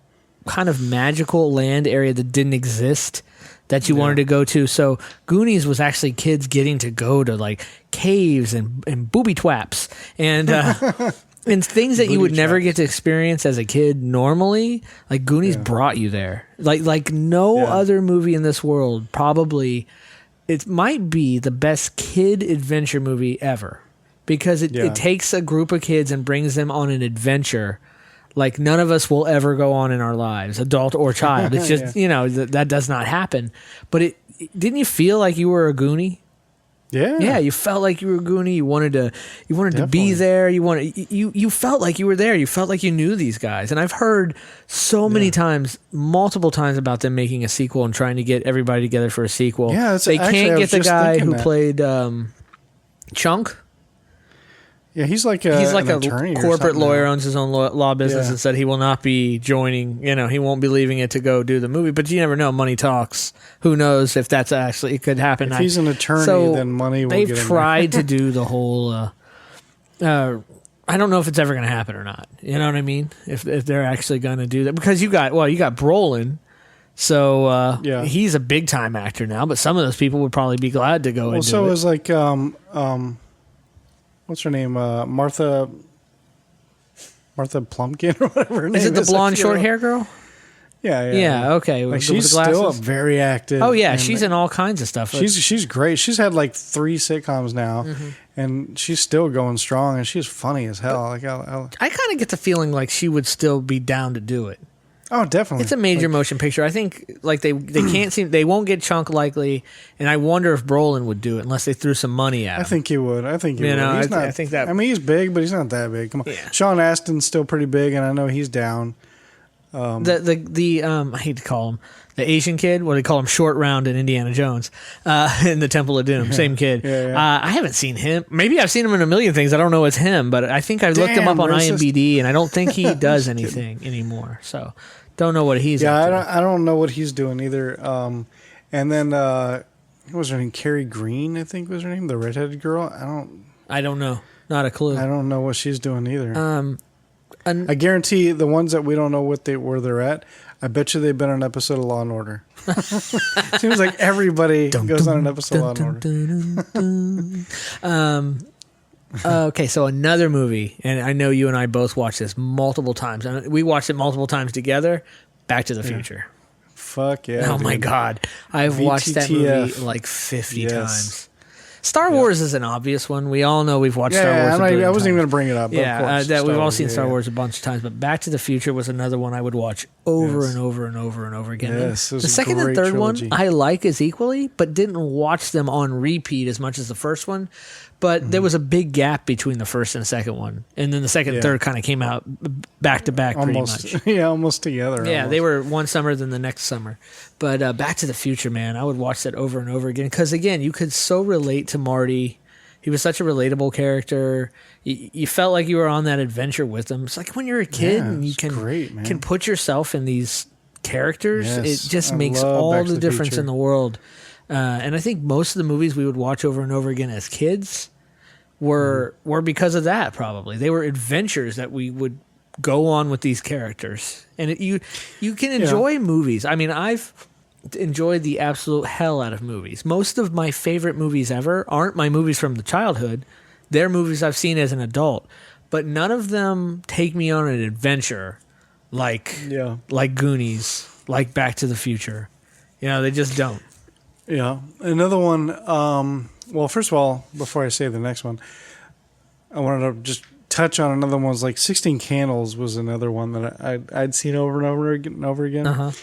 Speaker 1: kind of magical land area that didn't exist that you wanted to go to. So Goonies was actually kids getting to go to like caves and booby twaps and and things that you would never get to experience as a kid normally. Like Goonies brought you there. Like no other movie in this world probably. It might be the best kid adventure movie ever because it takes a group of kids and brings them on an adventure like none of us will ever go on in our lives, adult or child. It's just, that does not happen. But didn't you feel like you were a Goonie?
Speaker 2: Yeah.
Speaker 1: Yeah, you felt like you were a Goonie. You wanted to be there. You felt like you were there. You felt like you knew these guys. And I've heard so many times, multiple times about them making a sequel and trying to get everybody together for a sequel.
Speaker 2: Yeah,
Speaker 1: they can't get the guy who played Chunk.
Speaker 2: Yeah, he's like an attorney or
Speaker 1: corporate
Speaker 2: something
Speaker 1: lawyer,
Speaker 2: now.
Speaker 1: owns his own law business, and said he will not be joining. He won't be leaving it to go do the movie. But you never know. Money talks. Who knows if that's actually it could happen?
Speaker 2: If he's an attorney, then money will get in
Speaker 1: They've
Speaker 2: there.
Speaker 1: tried to do the whole. I don't know if it's ever going to happen or not. You know what I mean? If they're actually going to do that, because you got Brolin. So he's a big time actor now, but some of those people would probably be glad to go into
Speaker 2: so
Speaker 1: it.
Speaker 2: it was like what's her name? Martha Plumpkin or whatever her name
Speaker 1: Is it the blonde
Speaker 2: I forget
Speaker 1: short
Speaker 2: what-
Speaker 1: hair girl?
Speaker 2: Yeah.
Speaker 1: Okay.
Speaker 2: Like
Speaker 1: With
Speaker 2: she's
Speaker 1: the
Speaker 2: still
Speaker 1: glasses?
Speaker 2: very active.
Speaker 1: Oh yeah,
Speaker 2: and
Speaker 1: she's in all kinds of stuff.
Speaker 2: She's great. She's had like 3 sitcoms now, and she's still going strong. And she's funny as hell. Like
Speaker 1: I kind of get the feeling like she would still be down to do it.
Speaker 2: Oh, definitely.
Speaker 1: It's a major motion picture. I think like they can't seem they won't get Chunk likely, and I wonder if Brolin would do it unless they threw some money at him.
Speaker 2: I think he would. I think he
Speaker 1: You
Speaker 2: would.
Speaker 1: know,
Speaker 2: He's not,
Speaker 1: I think that.
Speaker 2: I mean, he's big, but he's not that big. Come on.
Speaker 1: Yeah.
Speaker 2: Sean Astin's still pretty big, and I know he's down.
Speaker 1: The I hate to call him the Asian kid. What do they call him? Short Round in Indiana Jones, in the Temple of Doom. Same kid.
Speaker 2: Yeah.
Speaker 1: I haven't seen him. Maybe I've seen him in a million things. I don't know it's him, but I think I looked him up on IMDb, and I don't think he does anything anymore. So don't know what he's. up to.
Speaker 2: I don't know what he's doing either. And then what was her name? Carrie Green, I think was her name, the redheaded girl.
Speaker 1: I don't know. Not a clue.
Speaker 2: I don't know what she's doing either.
Speaker 1: And
Speaker 2: I guarantee the ones that we don't know where they're at, I bet you they've been on an episode of Law and Order. Seems like everybody goes on an episode of Law and Order.
Speaker 1: Okay, so another movie, and I know you and I both watched this multiple times. And we watched it multiple times together. Back to the Future.
Speaker 2: Fuck yeah!
Speaker 1: Oh my god, I've watched that movie like 50 times. Star Wars is an obvious one. We all know we've watched Star Wars.
Speaker 2: I wasn't even going to bring it up.
Speaker 1: Yeah,
Speaker 2: of course,
Speaker 1: that we've all seen
Speaker 2: Wars,
Speaker 1: Star Wars a bunch of times, but Back to the Future was another one I would watch over and over and over and over again.
Speaker 2: Yes, it was
Speaker 1: the second
Speaker 2: a
Speaker 1: and
Speaker 2: great
Speaker 1: third
Speaker 2: trilogy.
Speaker 1: one I like as equally, but didn't watch them on repeat as much as the first one. But there was a big gap between the first and the second one, and then the second and third kind of came out back to back pretty much.
Speaker 2: Yeah, almost together.
Speaker 1: Yeah,
Speaker 2: almost.
Speaker 1: they were one summer than the next summer. But Back to the Future, man, I would watch that over and over again because, again, you could so relate to Marty. He was such a relatable character. You felt like you were on that adventure with him. It's like when you're a kid and you can put yourself in these characters.
Speaker 2: Yes,
Speaker 1: it just
Speaker 2: I
Speaker 1: makes
Speaker 2: love
Speaker 1: all
Speaker 2: Back to
Speaker 1: the
Speaker 2: the
Speaker 1: difference
Speaker 2: Future.
Speaker 1: in the world. And I think most of the movies we would watch over and over again as kids were because of that. Probably they were adventures that we would go on with these characters. And you can enjoy movies. I mean, I've enjoyed the absolute hell out of movies. Most of my favorite movies ever aren't my movies from the childhood. They're movies I've seen as an adult, but none of them take me on an adventure like Goonies, like Back to the Future. You know, they just don't.
Speaker 2: Yeah. Another one, well, first of all, before I say the next one, I wanted to just touch on another one. Was like 16 Candles was another one that I'd seen over and over again.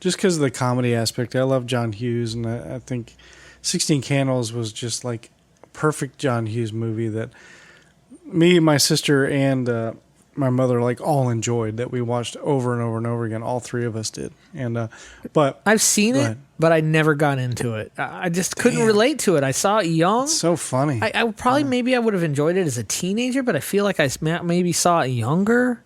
Speaker 2: Just because of the comedy aspect. I love John Hughes, and I think 16 Candles was just like a perfect John Hughes movie that me, my sister, and my mother like all enjoyed, that we watched over and over and over again. All three of us did. And but
Speaker 1: I've seen it, but I never got into it. I just couldn't relate to it. I saw it young.
Speaker 2: It's so funny.
Speaker 1: I probably maybe I would have enjoyed it as a teenager, but I feel like I maybe saw it younger.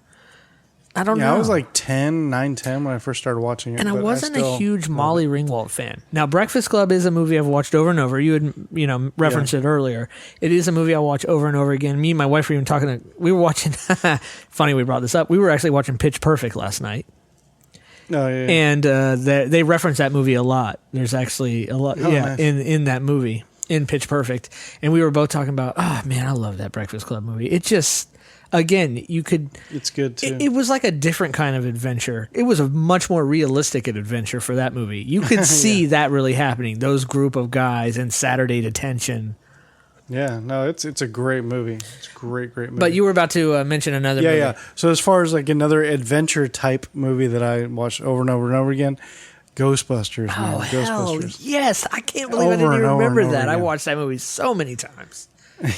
Speaker 1: I don't know.
Speaker 2: Yeah, I was like 9, 10 when I first started watching it.
Speaker 1: And I wasn't a huge Molly Ringwald fan. Now, Breakfast Club is a movie I've watched over and over. You had, referenced it earlier. It is a movie I watch over and over again. Me and my wife were even talking. We were watching. Funny we brought this up. We were actually watching Pitch Perfect last night.
Speaker 2: Oh, yeah.
Speaker 1: And they reference that movie a lot. There's actually a lot,
Speaker 2: nice.
Speaker 1: in that movie, in Pitch Perfect. And we were both talking about, oh man, I love that Breakfast Club movie. It just, again, you could.
Speaker 2: It's good too.
Speaker 1: It was like a different kind of adventure. It was a much more realistic adventure for that movie. You could see that really happening. Those group of guys in Saturday Detention.
Speaker 2: Yeah, no, it's a great movie. It's a great movie.
Speaker 1: But you were about to mention another movie.
Speaker 2: Yeah. So as far as like another adventure type movie that I watched over and over and over again, Ghostbusters. Man.
Speaker 1: Oh, hell
Speaker 2: Ghostbusters.
Speaker 1: yes. I can't believe I didn't even remember that. I watched that movie so many times.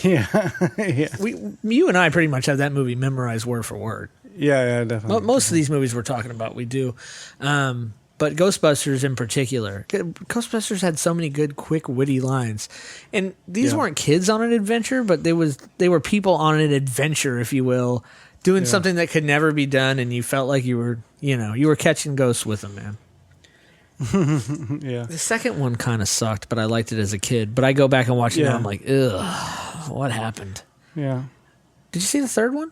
Speaker 2: Yeah.
Speaker 1: You and I pretty much have that movie memorized word for word.
Speaker 2: Yeah, definitely.
Speaker 1: Most of these movies we're talking about, we do. But Ghostbusters in particular. Ghostbusters had so many good, quick, witty lines. And these weren't kids on an adventure, but they were people on an adventure, if you will, doing something that could never be done, and you felt like you were catching ghosts with them, man.
Speaker 2: Yeah.
Speaker 1: The second one kind of sucked, but I liked it as a kid. But I go back and watch it now, I'm like, ugh, what happened?
Speaker 2: Yeah.
Speaker 1: Did you see the third one?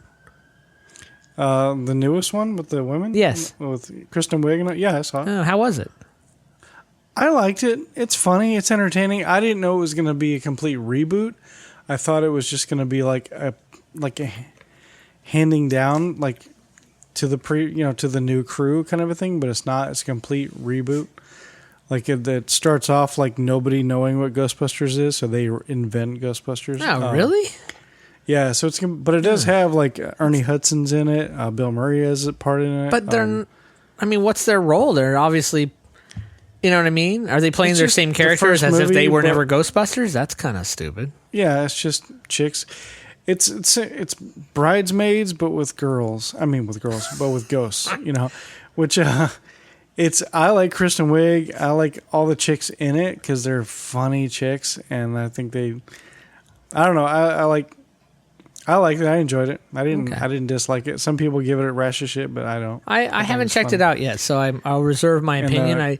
Speaker 2: The newest one with the women?
Speaker 1: Yes.
Speaker 2: With Kristen Wiig? Yeah, I saw it.
Speaker 1: Oh, how was it?
Speaker 2: I liked it. It's funny. It's entertaining. I didn't know it was going to be a complete reboot. I thought it was just going to be like a handing down, like to the new crew kind of a thing, but it's not. It's a complete reboot. Like it starts off like nobody knowing what Ghostbusters is, so they invent Ghostbusters.
Speaker 1: Oh, really?
Speaker 2: Yeah. So but it does have like Ernie Hudson's in it. Bill Murray has a part in it.
Speaker 1: But they're, what's their role? They're obviously, you know what I mean? Are they playing their same characters as if they were never Ghostbusters? That's kind of stupid.
Speaker 2: Yeah, it's just chicks. It's bridesmaids, but with girls. I mean, with girls, but with ghosts. Which. I like Kristen Wiig. I like all the chicks in it because they're funny chicks, and I think I don't know. I liked it. I enjoyed it. I didn't dislike it. Some people give it a rash of shit, but I don't.
Speaker 1: I haven't checked it out yet, so I'll reserve my opinion.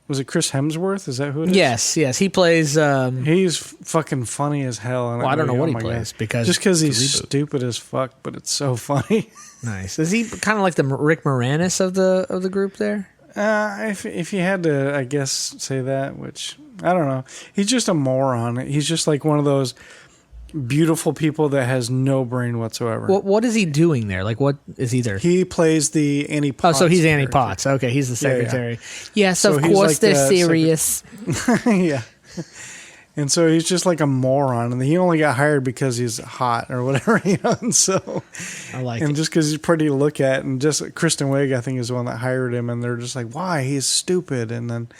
Speaker 2: Was it Chris Hemsworth? Is that who it is?
Speaker 1: Yes. He plays.
Speaker 2: He's fucking funny as hell.
Speaker 1: I don't know what he plays
Speaker 2: because he's stupid as fuck, but it's so funny.
Speaker 1: Nice. Is he kind of like the Rick Moranis of the group there?
Speaker 2: If you had to, I guess, say that, which I don't know. He's just a moron. He's just like one of those beautiful people that has no brain whatsoever.
Speaker 1: What is he doing there? Like, what is he there?
Speaker 2: He plays the Annie Potts.
Speaker 1: Oh, so he's Annie Potts. Okay, he's the secretary. Yeah. Yes, of course like they're serious.
Speaker 2: Yeah. And so he's just like a moron, and he only got hired because he's hot or whatever, And so,
Speaker 1: I like it.
Speaker 2: Just because he's pretty to look at, and just Kristen Wiig, I think, is the one that hired him, and they're just like, "Why? He's stupid." And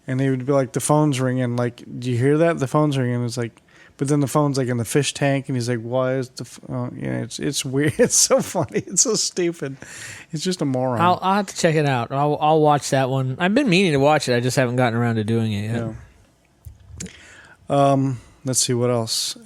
Speaker 2: he would be like, "The phone's ringing. Like, do you hear that? The phone's ringing." It's like, but then the phone's like in the fish tank, and he's like, "Why is the?" It's weird. It's so funny. It's so stupid. It's just a moron.
Speaker 1: I'll have to check it out. I'll watch that one. I've been meaning to watch it. I just haven't gotten around to doing it yet.
Speaker 2: Yeah. Let's see what else.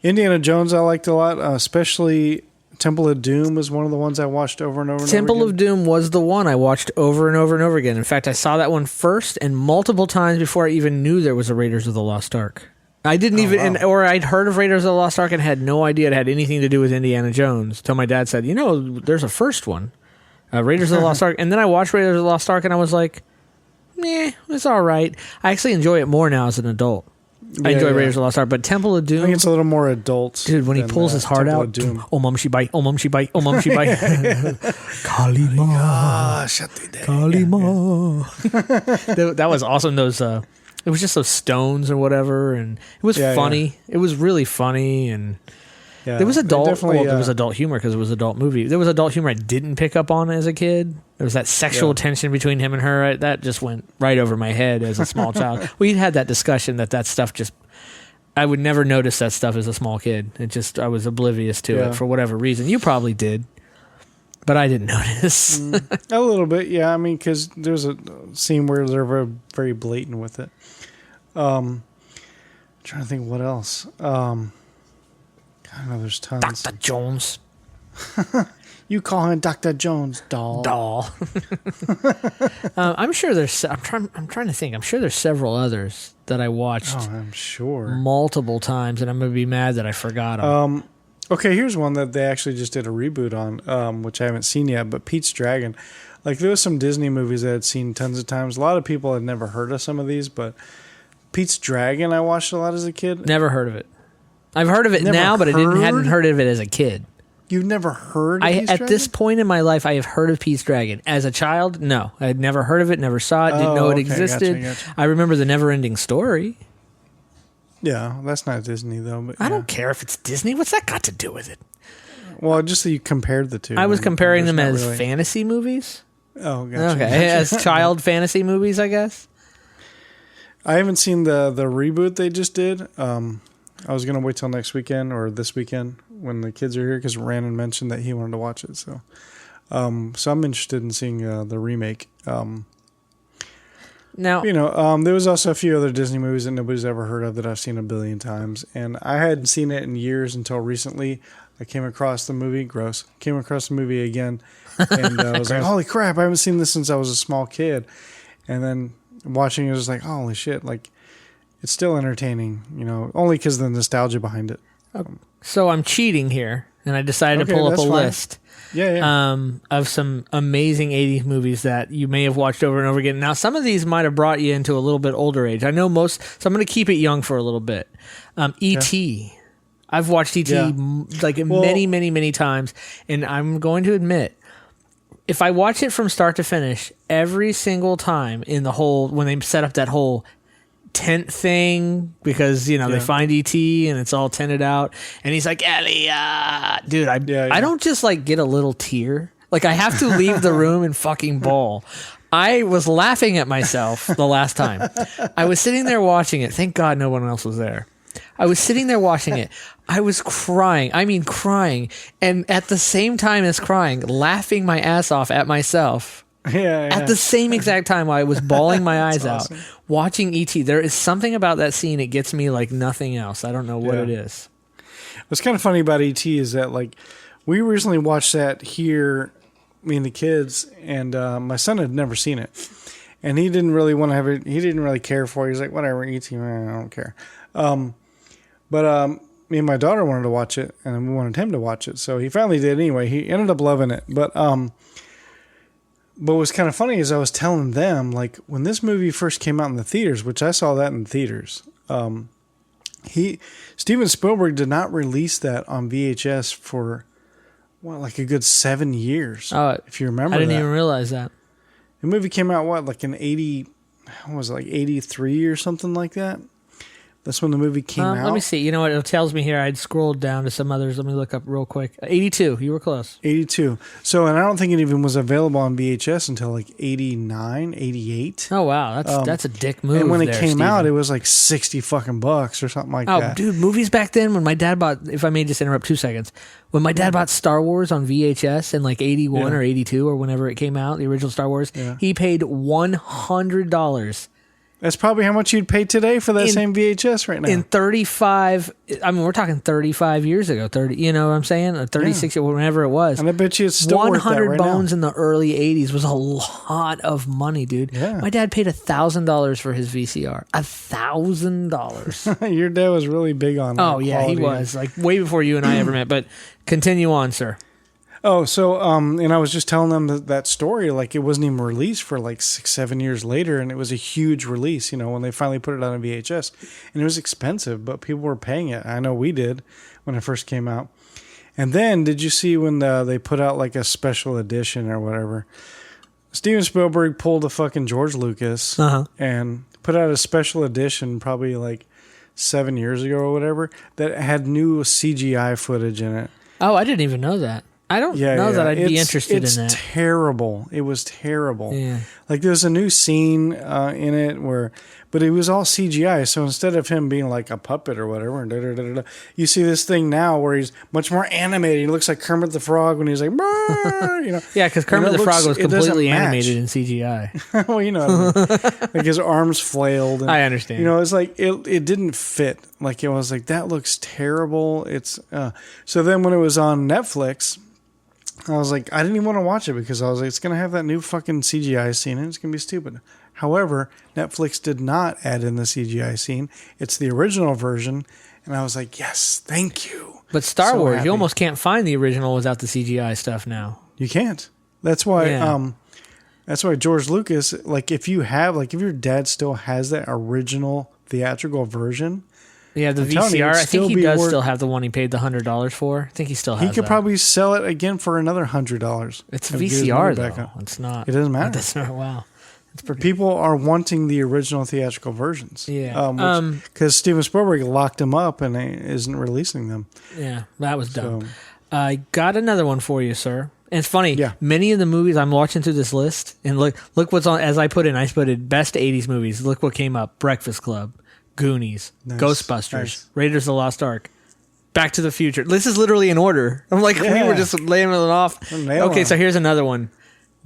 Speaker 2: Indiana Jones I liked a lot, especially Temple of Doom was one of the ones I watched over and over and
Speaker 1: Temple
Speaker 2: over again.
Speaker 1: of Doom was the one I watched over and over and over again. In fact, I saw that one first and multiple times before I even knew there was a Raiders of the Lost Ark. I didn't or I'd heard of Raiders of the Lost Ark and had no idea it had anything to do with Indiana Jones until my dad said, there's a first one, Raiders of the Lost Ark. And then I watched Raiders of the Lost Ark and I was like, it's all right. I actually enjoy it more now as an adult. I enjoy Raiders of the Lost Ark, but Temple of Doom...
Speaker 2: I think it's a little more adult.
Speaker 1: Dude, when he pulls his heart
Speaker 2: Temple
Speaker 1: out...
Speaker 2: of Doom.
Speaker 1: Oh, mum, she bite. Oh, mum, she bite. Oh, mum, she bite. Kalima. Kalima. That was awesome. Those... it was just those stones or whatever, and it was funny. Yeah. It was really funny, and... Yeah, there was adult humor because it was an adult movie. There was adult humor I didn't pick up on as a kid. There was that sexual tension between him and her. That just went right over my head as a small child. We had that discussion that stuff just... I would never notice that stuff as a small kid. I was oblivious to it for whatever reason. You probably did, but I didn't notice.
Speaker 2: A little bit, yeah. I mean, because there's a scene where they're very, very blatant with it. Trying to think what else. I know there's tons.
Speaker 1: Dr. Jones.
Speaker 2: You call him Dr. Jones, doll.
Speaker 1: I'm sure there's. I'm trying to think. I'm sure there's several others that I watched.
Speaker 2: Oh, I'm sure
Speaker 1: multiple times, and I'm gonna be mad that I forgot them.
Speaker 2: Okay, here's one that they actually just did a reboot on, which I haven't seen yet. But Pete's Dragon. Like there was some Disney movies that I'd seen tons of times. A lot of people had never heard of some of these, but Pete's Dragon I watched a lot as a kid.
Speaker 1: Never heard of it. I've heard of it now, but I hadn't heard of it as a kid.
Speaker 2: You've never heard of Pete's Dragon?
Speaker 1: At this point in my life, I have heard of Pete's Dragon. As a child, no. I had never heard of it, never saw it, didn't know it existed. Gotcha. I remember the never-ending story.
Speaker 2: Yeah, that's not Disney, though. But
Speaker 1: I don't care if it's Disney. What's that got to do with it?
Speaker 2: Well, just that you compared the two.
Speaker 1: I was comparing them as fantasy movies.
Speaker 2: Oh, gotcha.
Speaker 1: Okay, as child fantasy movies, I guess.
Speaker 2: I haven't seen the reboot they just did. I was going to wait till next weekend or this weekend when the kids are here because Randon mentioned that he wanted to watch it. So I'm interested in seeing the remake.
Speaker 1: Now,
Speaker 2: there was also a few other Disney movies that nobody's ever heard of that I've seen a billion times. And I hadn't seen it in years until recently. I came across the movie. Gross. Came across the movie again. And I was like, holy crap, I haven't seen this since I was a small kid. And then watching it was like, holy shit, like, it's still entertaining, only because of the nostalgia behind it.
Speaker 1: So I'm cheating here, and I decided to pull up a list of some amazing 80s movies that you may have watched over and over again. Now, some of these might have brought you into a little bit older age. I know most, so I'm going to keep it young for a little bit. E.T. I've watched ET
Speaker 2: Yeah.
Speaker 1: many times, and I'm going to admit, if I watch it from start to finish, every single time when they set up that whole tent thing, because they find ET and it's all tented out, and he's like, Elliot, dude, I don't just like get a little tear. Like, I have to leave the room and fucking bawl. I was laughing at myself the last time. I was sitting there watching it. Thank God no one else was there. I was sitting there watching it. I was crying. I mean, crying. And at the same time as crying, laughing my ass off at myself.
Speaker 2: Yeah.
Speaker 1: At the same exact time while I was bawling my eyes
Speaker 2: awesome.
Speaker 1: out, watching E.T. There is something about that scene. It gets me like nothing else. I don't know what it is.
Speaker 2: What's kind of funny about E.T. is that, like, we recently watched that here, me and the kids, and my son had never seen it. And he didn't really want to have it. He didn't really care for it. He's like, whatever, E.T., I don't care. But me and my daughter wanted to watch it, and we wanted him to watch it. So he finally did anyway. He ended up loving it. But what's kind of funny is I was telling them, like, when this movie first came out in the theaters, which I saw that in theaters, Steven Spielberg did not release that on VHS for, like a good 7 years. If you remember that.
Speaker 1: I didn't even realize that.
Speaker 2: The movie came out, like in 83 or something like that? That's when the movie came out.
Speaker 1: Let me see. You know what? It tells me here. I'd scrolled down to some others. Let me look up real quick. 82. You were close.
Speaker 2: 82. So, and I don't think it even was available on VHS until like 89, 88.
Speaker 1: Oh, wow. That's a dick move.
Speaker 2: And when it came out, it was like $60 or something like that.
Speaker 1: Oh, dude, movies back then, when my dad bought, if I may just interrupt 2 seconds, when my dad bought Star Wars on VHS in like 81 or 82 or whenever it came out, the original Star Wars, he paid $100.
Speaker 2: That's probably how much you'd pay today for that same VHS right now.
Speaker 1: In 35, I mean, we're talking 35 years ago, 30, you know what I'm saying? Or 36, whenever it was.
Speaker 2: And I bet you it's still worth that
Speaker 1: 100
Speaker 2: right
Speaker 1: bones
Speaker 2: now.
Speaker 1: in the early 80s was a lot of money, dude.
Speaker 2: Yeah.
Speaker 1: My dad paid $1,000 for his VCR. $1,000.
Speaker 2: Your dad was really big on that.
Speaker 1: Oh, yeah, he
Speaker 2: quality.
Speaker 1: was. Like, way before you and I ever met. But continue on, sir.
Speaker 2: Oh, so, and I was just telling them that story, like it wasn't even released for like 6-7 years later, and it was a huge release, when they finally put it on a VHS, and it was expensive, but people were paying it. I know we did when it first came out. And then, did you see when they put out like a special edition or whatever? Steven Spielberg pulled a fucking George Lucas and put out a special edition probably like 7 years ago or whatever that had new CGI footage in it.
Speaker 1: Oh, I didn't even know that. I don't know that I'd be interested in that.
Speaker 2: It's terrible. It was terrible.
Speaker 1: Yeah.
Speaker 2: Like there's a new scene in it but it was all CGI. So instead of him being like a puppet or whatever, you see this thing now where he's much more animated. He looks like Kermit the Frog when he's like,
Speaker 1: Yeah, because Kermit the Frog was completely animated in CGI.
Speaker 2: Well, you know what I mean. Like his arms flailed. And,
Speaker 1: I understand.
Speaker 2: It's like it didn't fit. Like it was like, that looks terrible. It's so then when it was on Netflix, I was like, I didn't even want to watch it because I was like, it's going to have that new fucking CGI scene and it's going to be stupid. However, Netflix did not add in the CGI scene. It's the original version. And I was like, yes, thank you.
Speaker 1: But Star
Speaker 2: So
Speaker 1: Wars,
Speaker 2: happy.
Speaker 1: you almost can't find the original without the CGI stuff now.
Speaker 2: You can't. That's why that's why George Lucas, like if your dad still has that original theatrical version.
Speaker 1: Yeah, the VCR. I think he does still have the one he paid the $100 for. I think he still has.
Speaker 2: He could probably sell it again for another $100.
Speaker 1: It's VCR though. It's not.
Speaker 2: It doesn't matter.
Speaker 1: That's not. Wow. It's pretty.
Speaker 2: People are wanting the original theatrical versions.
Speaker 1: Yeah.
Speaker 2: Because Steven Spielberg locked them up and isn't releasing them.
Speaker 1: Yeah, that was dumb. I got another one for you, sir. And it's funny.
Speaker 2: Yeah.
Speaker 1: Many of the movies I'm watching through this list, and look what's on. As I put in best 80s movies. Look what came up: Breakfast Club, Goonies, Ghostbusters, Raiders of the Lost Ark, Back to the Future. This is literally in order. I'm like, we were just laying it off. Okay, so here's another one: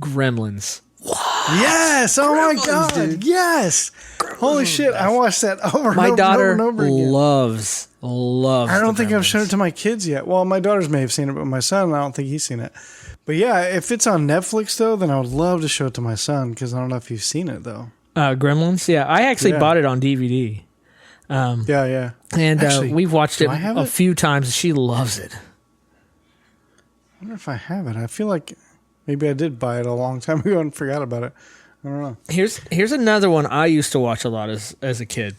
Speaker 1: Gremlins.
Speaker 2: Yes! Oh my God! Dude. Yes! Holy shit! I watched that over and
Speaker 1: my daughter
Speaker 2: over again.
Speaker 1: loves. I
Speaker 2: don't think I've shown it to my kids yet. Well, my daughters may have seen it, but my son, I don't think he's seen it. But yeah, if it's on Netflix though, then I would love to show it to my son because I don't know if you've seen it though.
Speaker 1: Gremlins. Yeah, I actually bought it on DVD.
Speaker 2: Yeah.
Speaker 1: And
Speaker 2: Actually,
Speaker 1: we've watched it
Speaker 2: I have
Speaker 1: a
Speaker 2: it?
Speaker 1: few times. She loves it.
Speaker 2: I wonder if I have it. I feel like maybe I did buy it a long time ago and forgot about it. I don't know.
Speaker 1: Here's another one I used to watch a lot as a kid.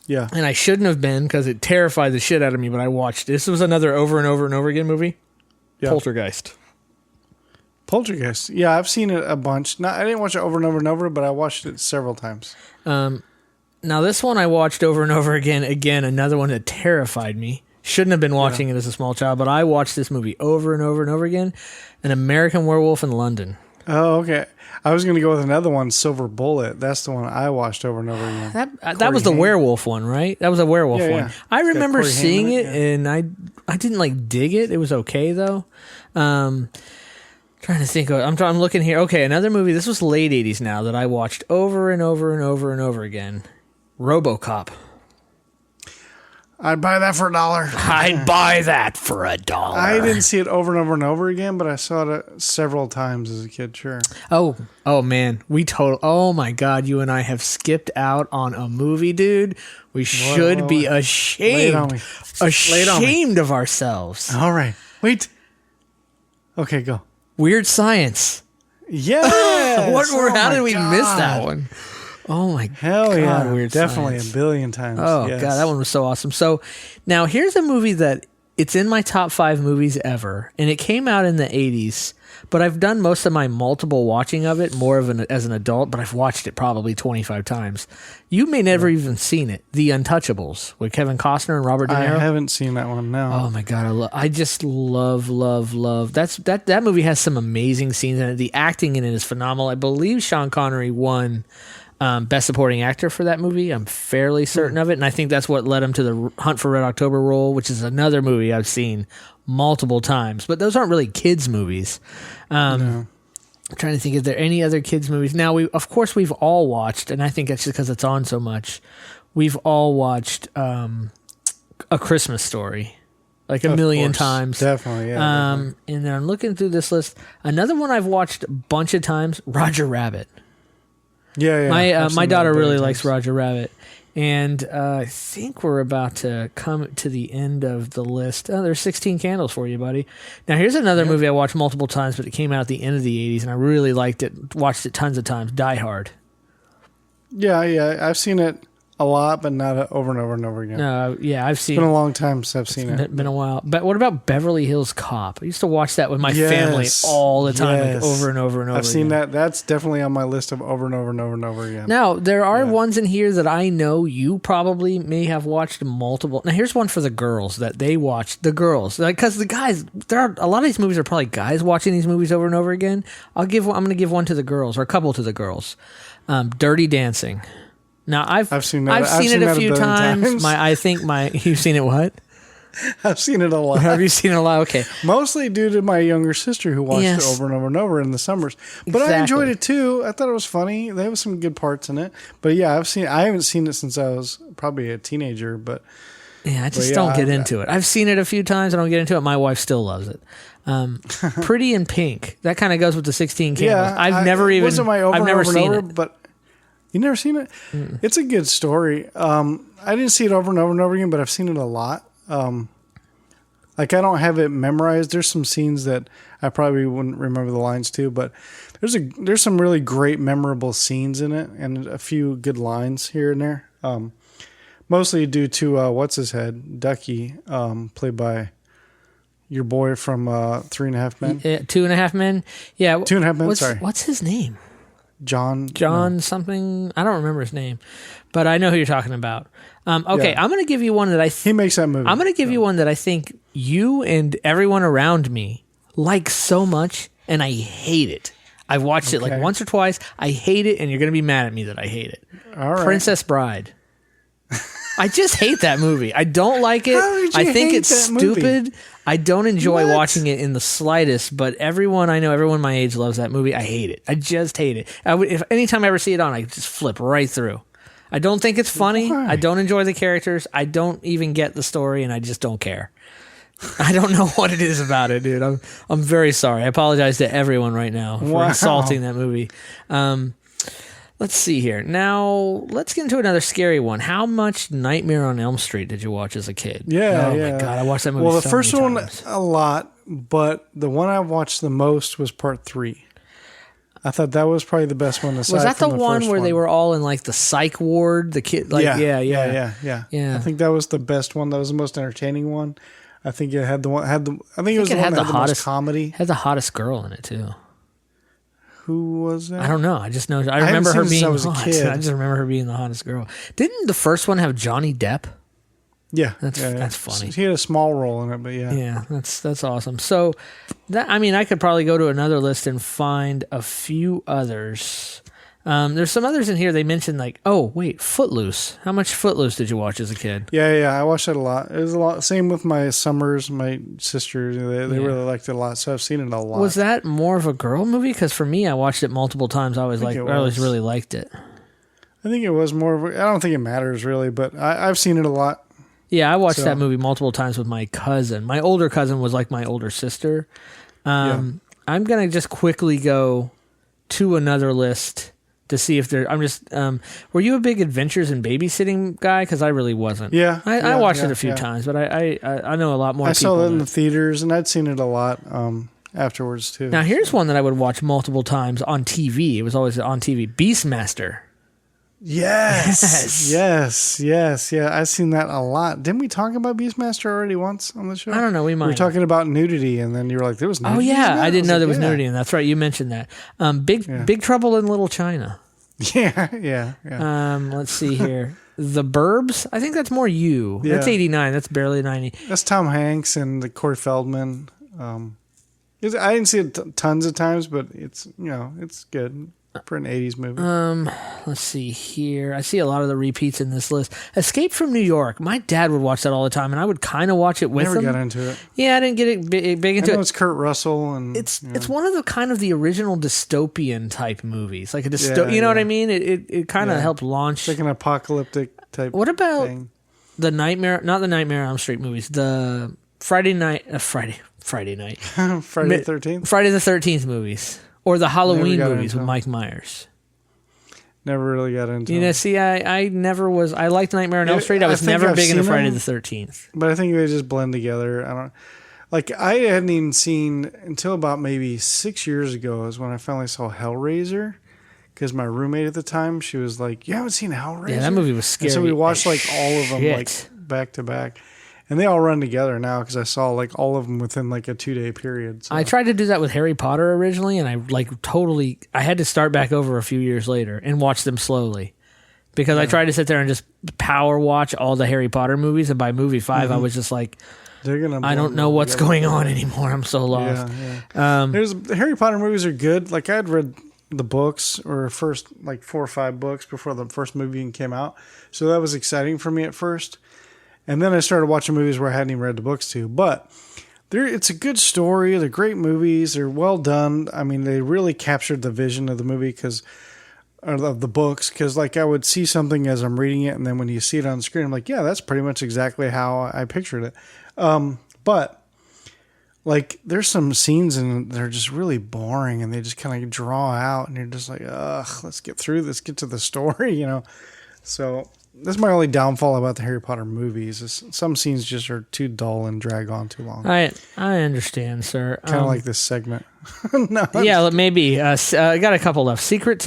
Speaker 2: Yeah.
Speaker 1: And I shouldn't have been because it terrified the shit out of me, but I watched. This was another over and over and over again movie.
Speaker 2: Yeah.
Speaker 1: Poltergeist.
Speaker 2: Yeah, I've seen it a bunch. I didn't watch it over and over and over, but I watched it several times.
Speaker 1: Now, this one I watched over and over again. Again, another one that terrified me. Shouldn't have been watching it as a small child, but I watched this movie over and over and over again. An American Werewolf in London.
Speaker 2: Oh, okay. I was going to go with another one, Silver Bullet. That's the one I watched over and over again.
Speaker 1: That was the werewolf one, right? That was a werewolf one.
Speaker 2: Yeah.
Speaker 1: I remember seeing it,
Speaker 2: Hammond,
Speaker 1: and I didn't like dig it. It was okay though. Trying to think. I'm looking here. Okay, another movie. This was late '80s now that I watched over and over and over and over again. RoboCop.
Speaker 2: I'd buy that for $1.
Speaker 1: I'd buy that for $1.
Speaker 2: I didn't see it over and over and over again, but I saw it several times as a kid. Sure.
Speaker 1: Oh man, oh my God, you and I have skipped out on a movie, dude. We should be ashamed of ourselves.
Speaker 2: All right, wait. Okay, go.
Speaker 1: Weird Science.
Speaker 2: Yeah.
Speaker 1: How did we miss that one? Oh my
Speaker 2: Hell
Speaker 1: God,
Speaker 2: yeah.
Speaker 1: Weird
Speaker 2: Definitely
Speaker 1: Science.
Speaker 2: a billion times.
Speaker 1: Oh
Speaker 2: yes.
Speaker 1: God, that one was so awesome. So now here's a movie that it's in my top 5 movies ever, and it came out in the 80s, but I've done most of my multiple watching of it as an adult, but I've watched it probably 25 times. You may never even seen it. The Untouchables with Kevin Costner and Robert De Niro.
Speaker 2: I haven't seen that one, no.
Speaker 1: Oh my God, I just love. That movie has some amazing scenes in it. The acting in it is phenomenal. I believe Sean Connery won Best Supporting Actor for that movie. I'm fairly certain of it, and I think that's what led him to the Hunt for Red October role, which is another movie I've seen multiple times. But those aren't really kids' movies.
Speaker 2: No.
Speaker 1: I'm trying to think, is there any other kids' movies? Now, we've all watched, and I think that's just because it's on so much, we've all watched A Christmas Story. Like a million times.
Speaker 2: Definitely, yeah.
Speaker 1: And then I'm looking through this list. Another one I've watched a bunch of times, Roger Rabbit.
Speaker 2: Yeah.
Speaker 1: My daughter really likes Roger Rabbit, and I think we're about to come to the end of the list. Oh, there's 16 Candles for you, buddy. Now here's another movie I watched multiple times, but it came out at the end of the 80s, and I really liked it. Watched it tons of times. Die Hard.
Speaker 2: Yeah. I've seen it a lot, but not over and over and over again.
Speaker 1: I've seen.
Speaker 2: It's been a long time since I've seen it.
Speaker 1: It's been a while. But what about Beverly Hills Cop? I used to watch that with my family all the time, like over and over and over.
Speaker 2: I've seen that. That's definitely on my list of over and over and over and over again.
Speaker 1: Now, there are ones in here that I know you probably may have watched multiple. Now, here's one for the girls that they watched. The girls, because the guys, there are a lot of these movies are probably guys watching these movies over and over again. I'm going to give one to the girls, or a couple to the girls. Dirty Dancing. Now I've seen that. I've seen it a few times. You've seen it what?
Speaker 2: I've seen it a lot.
Speaker 1: Have you seen it a lot? Okay.
Speaker 2: Mostly due to my younger sister who watched it over and over and over in the summers. But I enjoyed it too. I thought it was funny. There was some good parts in it. But yeah, I haven't seen it since I was probably a teenager, but
Speaker 1: yeah, I just don't get into it. I've seen it a few times. I don't get into it. My wife still loves it. Pretty in Pink. That kind of goes with the 16 Candles.
Speaker 2: Yeah, I've never
Speaker 1: seen it.
Speaker 2: But you never seen it? Mm-mm. It's a good story. I didn't see it over and over and over again, but I've seen it a lot. Like I don't have it memorized. There's some scenes that I probably wouldn't remember the lines to, but there's some really great memorable scenes in it and a few good lines here and there. Mostly due to what's his head, Ducky, played by your boy from 3.5 Men.
Speaker 1: 2.5 Men. Yeah,
Speaker 2: 2.5 Men. Sorry,
Speaker 1: what's his name?
Speaker 2: John
Speaker 1: something. I don't remember his name, but I know who you're talking about. Okay, yeah. I'm going to give you one that
Speaker 2: he makes that movie.
Speaker 1: I'm going to give you one that I think you and everyone around me like so much, and I hate it. I've watched it like once or twice. I hate it, and you're going to be mad at me that I hate it.
Speaker 2: All right.
Speaker 1: Princess Bride. I just hate that movie. I don't like it. I think it's stupid. Movie? I don't enjoy watching it in the slightest, but everyone my age loves that movie. I hate it. I just hate it. If anytime I ever see it on, I just flip right through. I don't think it's funny. Why? I don't enjoy the characters. I don't even get the story, and I just don't care. I don't know what it is about it, dude. I'm very sorry. I apologize to everyone right now for insulting that movie. Let's see here. Now, let's get into another scary one. How much Nightmare on Elm Street did you watch as a kid?
Speaker 2: Yeah.
Speaker 1: Oh, my God. I watched that movie
Speaker 2: Well, the
Speaker 1: so
Speaker 2: first
Speaker 1: many
Speaker 2: one,
Speaker 1: times.
Speaker 2: a lot, but the one I watched the most was part 3. I thought that was probably the best one.
Speaker 1: Was that the one where they were all in like the psych ward? The kid, like yeah.
Speaker 2: I think that was the best one. That was the most entertaining one. I think it had the one. I think it was the one that had the most comedy.
Speaker 1: Had the hottest girl in it too.
Speaker 2: Who was that?
Speaker 1: I don't know. I just know. I remember her being hot. I just remember her being the hottest girl. Didn't the first one have Johnny Depp?
Speaker 2: Yeah,
Speaker 1: that's funny.
Speaker 2: He had a small role in it, but
Speaker 1: yeah, that's awesome. So, I could probably go to another list and find a few others. There's some others in here. They mentioned Footloose. How much Footloose did you watch as a kid?
Speaker 2: Yeah, I watched it a lot. It was a lot. Same with my Summers, my sisters. They really liked it a lot, so I've seen it a lot.
Speaker 1: Was that more of a girl movie? Because for me, I watched it multiple times. I always really liked it.
Speaker 2: I think it was more of I don't think it matters really, but I've seen it a lot.
Speaker 1: Yeah, I watched that movie multiple times with my cousin. My older cousin was like my older sister. I'm going to just quickly go to another list to see if there... were you a big Adventures in Babysitting guy? Because I really wasn't.
Speaker 2: Yeah.
Speaker 1: I watched it a few times, but I know a lot more people.
Speaker 2: I saw it in the theaters, and I'd seen it a lot afterwards, too.
Speaker 1: Now, here's one that I would watch multiple times on TV. It was always on TV. Beastmaster.
Speaker 2: Yes. Yeah, I've seen that a lot. Didn't we talk about Beastmaster already once on the show?
Speaker 1: I don't know. We might.
Speaker 2: We were talking about nudity, and then you were like, there was nudity.
Speaker 1: Oh, yeah. I didn't know there was nudity, and that's right. You mentioned that. Big Trouble in Little China.
Speaker 2: Yeah.
Speaker 1: Let's see here. The Burbs. I think that's more you. Yeah. That's 89. That's barely 90.
Speaker 2: That's Tom Hanks and Corey Feldman. I didn't see it tons of times, but it's good. For an 80s movie.
Speaker 1: Let's see here. I see a lot of the repeats in this list. Escape from New York. My dad would watch that all the time, and I would kind of watch it with him.
Speaker 2: Never got into it.
Speaker 1: Yeah, I didn't get it big into it.
Speaker 2: It's Kurt Russell, and
Speaker 1: it's one of the kind of the original dystopian type movies, like a you know what I mean? It kind of helped launch.
Speaker 2: It's like an apocalyptic type.
Speaker 1: What about
Speaker 2: thing.
Speaker 1: The Nightmare? Not the Nightmare on Elm Street movies. The Friday night.
Speaker 2: Friday the 13th.
Speaker 1: Friday the 13th movies. Or the Halloween movies with Mike Myers.
Speaker 2: Never really got into them.
Speaker 1: You know, see, I never was... I liked Nightmare on Elm Street. I was never big into Friday the 13th.
Speaker 2: But I think they just blend together. I hadn't even seen... Until about maybe 6 years ago is when I finally saw Hellraiser. Because my roommate at the time, she was like, you haven't seen Hellraiser?
Speaker 1: Yeah, that movie was scary.
Speaker 2: And so we watched all of them back to back. And they all run together now because I saw all of them within a 2-day period. So.
Speaker 1: I tried to do that with Harry Potter originally, and I had to start back over a few years later and watch them slowly. Because I tried to sit there and just power watch all the Harry Potter movies, and by movie 5, I was just like, I don't know what's going on anymore. I'm so lost.
Speaker 2: Yeah. The Harry Potter movies are good. I'd read the books, or first 4 or 5 books before the first movie came out. So that was exciting for me at first. And then I started watching movies where I hadn't even read the books too. But it's a good story. They're great movies. They're well done. I mean, they really captured the vision of the movie of the books. Because I would see something as I'm reading it, and then when you see it on the screen, I'm like, yeah, that's pretty much exactly how I pictured it. But there's some scenes and they're just really boring, and they just kind of draw out, and you're just like, ugh, let's get through this, get to the story, So that's my only downfall about the Harry Potter movies. Is some scenes just are too dull and drag on too long.
Speaker 1: I understand, sir.
Speaker 2: Kind of like this segment. No,
Speaker 1: yeah, maybe. I got a couple left. Secrets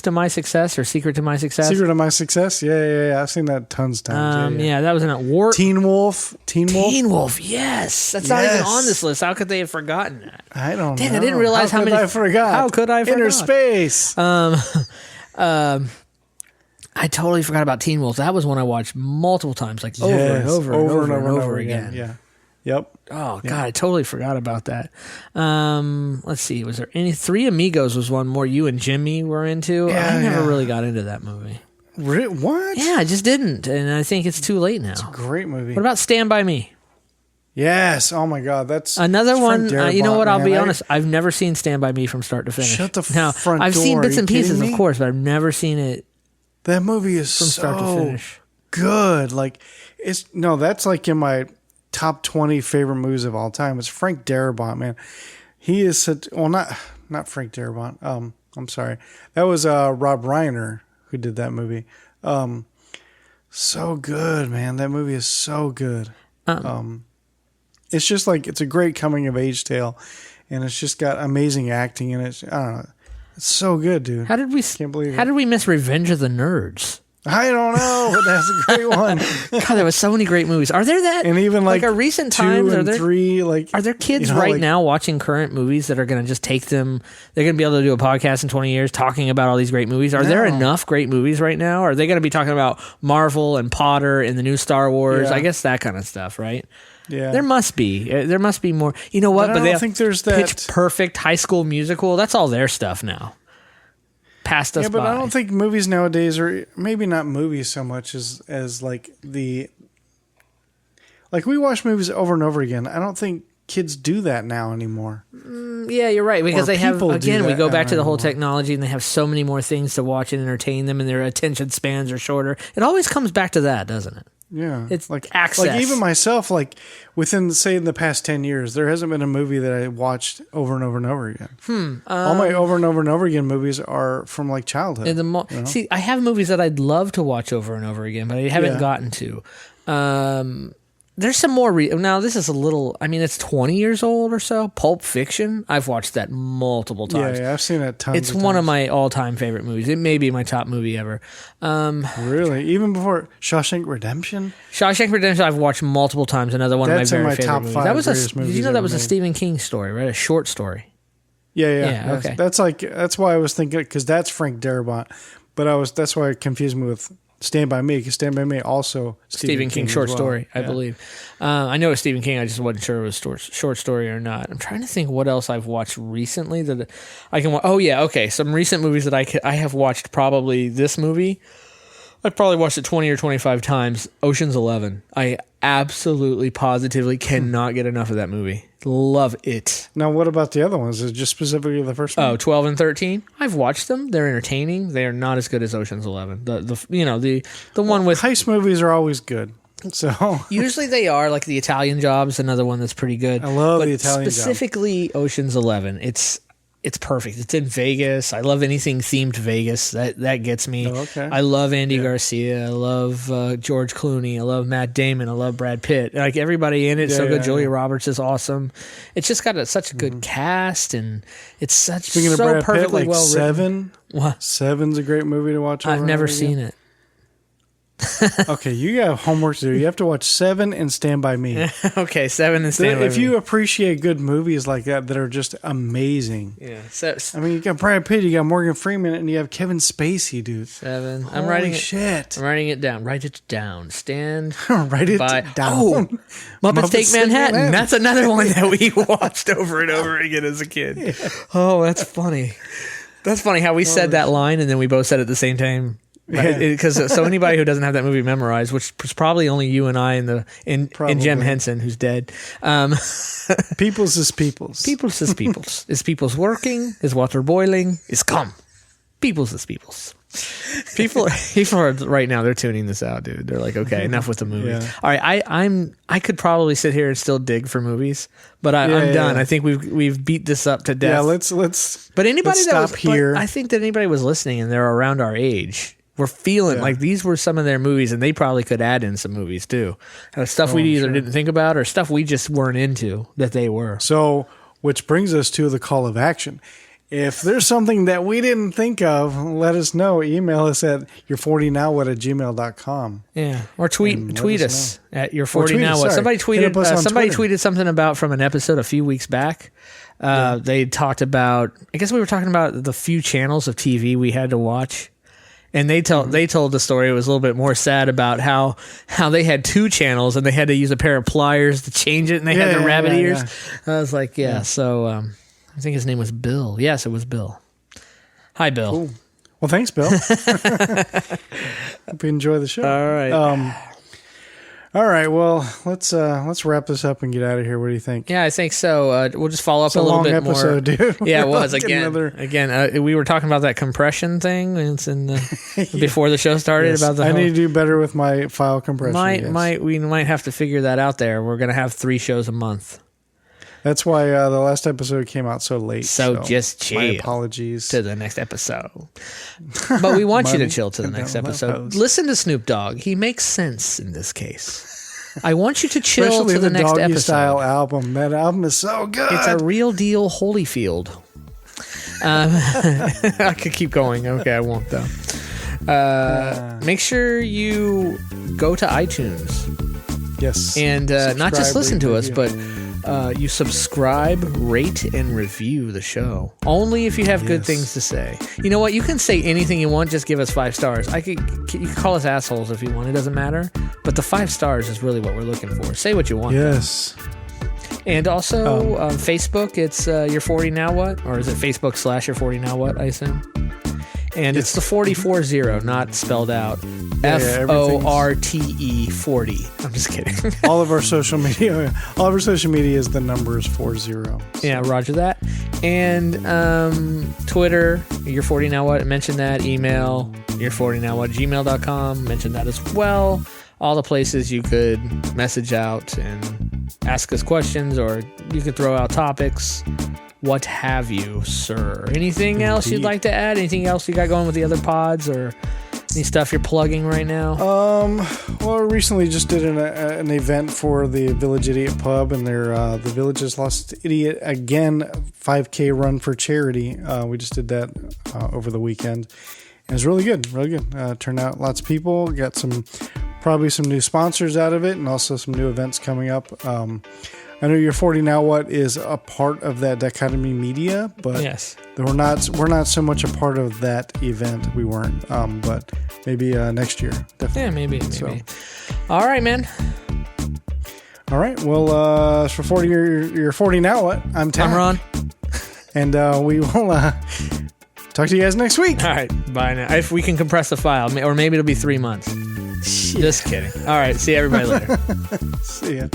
Speaker 1: to My Success, or Secret to My Success.
Speaker 2: Secret to My Success. Yeah. I've seen that tons of times.
Speaker 1: Yeah, that was in a
Speaker 2: Teen Wolf.
Speaker 1: Teen Wolf. Yes, that's not even on this list. How could they have forgotten that?
Speaker 2: I don't know.
Speaker 1: Dang, I didn't realize how many.
Speaker 2: I forgot.
Speaker 1: How could I forget?
Speaker 2: Inner Space.
Speaker 1: I totally forgot about Teen Wolf. That was one I watched multiple times, over and over again.
Speaker 2: Yeah. Yep.
Speaker 1: Oh, God, I totally forgot about that. Let's see. Was there any... Three Amigos was one more you and Jimmy were into.
Speaker 2: Yeah,
Speaker 1: I never really got into that movie.
Speaker 2: What?
Speaker 1: Yeah, I just didn't. And I think it's too late now.
Speaker 2: It's a great movie.
Speaker 1: What about Stand By Me?
Speaker 2: Yes. Oh, my God. That's
Speaker 1: another one. You know what? I'll be honest. I've never seen Stand By Me from start to finish.
Speaker 2: Shut the front door.
Speaker 1: I've seen bits and pieces, of course, but I've never seen it.
Speaker 2: That movie is
Speaker 1: from start to finish
Speaker 2: good. That's in my top 20 favorite movies of all time. It's Frank Darabont, man. He is such... Well, not Frank Darabont. I'm sorry. That was Rob Reiner who did that movie. So good, man. That movie is so good. It's just it's a great coming of age tale, and it's just got amazing acting in it. I don't know. It's so good, dude.
Speaker 1: How did we miss Revenge of the Nerds?
Speaker 2: I don't know, but that's a great one.
Speaker 1: God, there was so many great movies. Are there that?
Speaker 2: And even like
Speaker 1: a recent times,
Speaker 2: are there 3? Like,
Speaker 1: are there kids right now watching current movies that are going to just take them? They're going to be able to do a podcast in 20 years talking about all these great movies. Are there enough great movies right now? Are they going to be talking about Marvel and Potter and the new Star Wars? I guess that kind of stuff, right?
Speaker 2: Yeah,
Speaker 1: there must be. There must be more. You know what?
Speaker 2: But I don't think there's that
Speaker 1: Pitch Perfect, High School Musical. That's all their stuff now. Passed us by.
Speaker 2: Yeah, but I don't think movies nowadays are, maybe not movies so much as like we watch movies over and over again. I don't think kids do that now anymore.
Speaker 1: Yeah, you're right, because they have, again, we go back to the whole
Speaker 2: anymore.
Speaker 1: technology, and they have so many more things to watch and entertain them, and their attention spans are shorter. It always comes back to that, doesn't it?
Speaker 2: Yeah.
Speaker 1: It's like access.
Speaker 2: Like even myself, like within, say, in the past 10 years, there hasn't been a movie that I watched over and over and over again. All my over and over and over again movies are from like childhood.
Speaker 1: See, I have movies that I'd love to watch over and over again, but I haven't gotten to. There's some more. Now, this is a little, I mean, it's 20 years old or so. Pulp Fiction. I've watched that multiple times.
Speaker 2: Yeah, I've seen it tons
Speaker 1: It's
Speaker 2: of
Speaker 1: one
Speaker 2: times.
Speaker 1: of my all-time favorite movies. It may be my top movie ever.
Speaker 2: Really? Even before Shawshank Redemption?
Speaker 1: Shawshank Redemption, I've watched multiple times. Another one
Speaker 2: That's
Speaker 1: of my
Speaker 2: in
Speaker 1: very
Speaker 2: my
Speaker 1: favorite
Speaker 2: top
Speaker 1: movies.
Speaker 2: 5 greatest movies
Speaker 1: Did you know that was a
Speaker 2: ever made.
Speaker 1: Stephen King story, right? A short story.
Speaker 2: Yeah.
Speaker 1: Okay.
Speaker 2: That's why I was thinking, because that's Frank Darabont. But that's why it confused me with Stand By Me, because Stand By Me also
Speaker 1: Stephen King short story, I believe. I know it's Stephen King. I just wasn't sure it was short story or not. I'm trying to think what else I've watched recently that I can watch. Oh, yeah, okay. Some recent movies that I have watched, probably this movie. I've probably watched it 20 or 25 times. Ocean's 11. I absolutely, positively cannot get enough of that movie. Love it.
Speaker 2: Now, what about the other ones? Is it just specifically the first one?
Speaker 1: Oh, 12 and 13. I've watched them. They're entertaining. They are not as good as Ocean's 11. The one with
Speaker 2: heist movies are always good. So
Speaker 1: usually they are, like the Italian Job is another one that's pretty good.
Speaker 2: I love
Speaker 1: but
Speaker 2: the Italian Job.
Speaker 1: specifically Ocean's 11. It's perfect. It's in Vegas. I love anything themed Vegas. That gets me.
Speaker 2: Oh, okay.
Speaker 1: I love Andy Garcia. I love George Clooney. I love Matt Damon. I love Brad Pitt. Like everybody in it, so good. Julia Roberts is awesome. It's just got such a good cast, and it's
Speaker 2: Speaking
Speaker 1: so
Speaker 2: of Brad
Speaker 1: perfectly
Speaker 2: Pitt, like
Speaker 1: well
Speaker 2: Seven.
Speaker 1: written. What?
Speaker 2: Seven's a great movie to watch.
Speaker 1: I've never seen it.
Speaker 2: Okay, you got homework to do. You have to watch Seven and Stand By Me.
Speaker 1: Okay, 7 and Stand By
Speaker 2: If
Speaker 1: Me.
Speaker 2: you appreciate good movies like that are just amazing.
Speaker 1: Yeah. So,
Speaker 2: I mean, you got Brad Pitt, you got Morgan Freeman, and you have Kevin Spacey, dude.
Speaker 1: 7.
Speaker 2: Holy
Speaker 1: I'm writing it.
Speaker 2: shit.
Speaker 1: I'm writing it down. Write it down. Stand
Speaker 2: Write it
Speaker 1: by.
Speaker 2: down.
Speaker 1: Oh, Muppets Take
Speaker 2: Take
Speaker 1: Manhattan.
Speaker 2: Manhattan.
Speaker 1: That's another one that we watched over and over again as a kid. Yeah. Oh, that's funny. That's funny how we said that line and then we both said it at the same time. Because so anybody who doesn't have that movie memorized, which was probably only you and I and Jim Henson, who's dead.
Speaker 2: People's is people's.
Speaker 1: People's is people's. Is people's working? Is water boiling? Is come. People's is people's. People are right now. They're tuning this out, dude. They're like, okay, enough with the movies.
Speaker 2: Yeah.
Speaker 1: All right, I could probably sit here and still dig for movies, but I'm done. I think we've beat this up to death.
Speaker 2: Yeah, let's.
Speaker 1: But anybody
Speaker 2: let's
Speaker 1: that was
Speaker 2: stop here.
Speaker 1: I think that anybody was listening and they're around our age. We're feeling like these were some of their movies, and they probably could add in some movies too. Stuff we either didn't think about or stuff we just weren't into that they were.
Speaker 2: So, which brings us to the call of action. If there's something that we didn't think of, let us know. Email us at your40nowwhat@gmail.com.
Speaker 1: Yeah, or tweet us at your40now.
Speaker 2: sorry.
Speaker 1: Somebody
Speaker 2: Hit up us on Twitter.
Speaker 1: tweeted something about from an episode a few weeks back. They talked about. I guess we were talking about the few channels of TV we had to watch. And they told the story. It was a little bit more sad about how they had 2 channels and they had to use a pair of pliers to change it, and they had the rabbit ears. I was like, So I think his name was Bill. Yes, it was Bill. Hi, Bill.
Speaker 2: Cool. Well, thanks, Bill. Hope you enjoy the show.
Speaker 1: All right.
Speaker 2: All right. Well, let's wrap this up and get out of here. What do you think?
Speaker 1: Yeah, I think so. We'll just follow up
Speaker 2: It's
Speaker 1: a little
Speaker 2: long
Speaker 1: bit
Speaker 2: episode,
Speaker 1: more.
Speaker 2: dude.
Speaker 1: Yeah, it
Speaker 2: We're
Speaker 1: was
Speaker 2: like
Speaker 1: again. We were talking about that compression thing. And it's in before the show started
Speaker 2: Yes,
Speaker 1: about the.
Speaker 2: I need to do better with my file compression.
Speaker 1: We might have to figure that out. There, we're gonna have 3 shows a month.
Speaker 2: That's why the last episode came out so late.
Speaker 1: So just chill.
Speaker 2: My apologies.
Speaker 1: To the next episode. But we want you to chill to the next episode. Listen to Snoop Dogg. He makes sense in this case. I want you to chill
Speaker 2: Especially
Speaker 1: to the next
Speaker 2: Doggy
Speaker 1: episode.
Speaker 2: Style album. That album is so good.
Speaker 1: It's a real deal Holyfield. I could keep going. Okay, I won't though. Make sure you go to iTunes.
Speaker 2: Yes.
Speaker 1: And not just listen to us,
Speaker 2: review.
Speaker 1: but you subscribe, rate, and review the show. Only if you have good things to say. You know what? You can say anything you want. Just give us 5 stars. You can call us assholes if you want. It doesn't matter. But the 5 stars is really what we're looking for. Say what you want.
Speaker 2: Yes.
Speaker 1: And also, Facebook, it's You're 40 Now What? Or is it Facebook / You're 40 Now What, I assume? And it's the 4040, not spelled out. FORTE 40. I'm just kidding.
Speaker 2: all of our social media is the numbers 40.
Speaker 1: Yeah, roger that. And Twitter, You're 40 Now What? Mention that. Email, You're 40 Now What? gmail.com. Mention that as well. All the places you could message out and ask us questions, or you could throw out topics. What have you, sir? Anything else you'd like to add? Anything else you got going with the other pods, or any stuff you're plugging right now?
Speaker 2: Well, I recently just did an event for the Village Idiot Pub, and their the Village's Lost Idiot Again 5K run for charity. We just did that over the weekend. It was really good, really good. Turned out lots of people. Got probably some new sponsors out of it, and also some new events coming up. I know You're 40 Now What is a part of that Dichotomy Media, but
Speaker 1: yes,
Speaker 2: we're not so much a part of that event. We weren't, but maybe next year. Definitely.
Speaker 1: Yeah, maybe.
Speaker 2: So.
Speaker 1: All right, man.
Speaker 2: All right. Well, for 40, you're 40 Now What? I'm Tach.
Speaker 1: I'm Ron.
Speaker 2: And we will talk to you guys next week.
Speaker 1: All right. Bye now. If we can compress the file, or maybe it'll be 3 months. Just kidding. All right. See everybody later.
Speaker 2: See ya.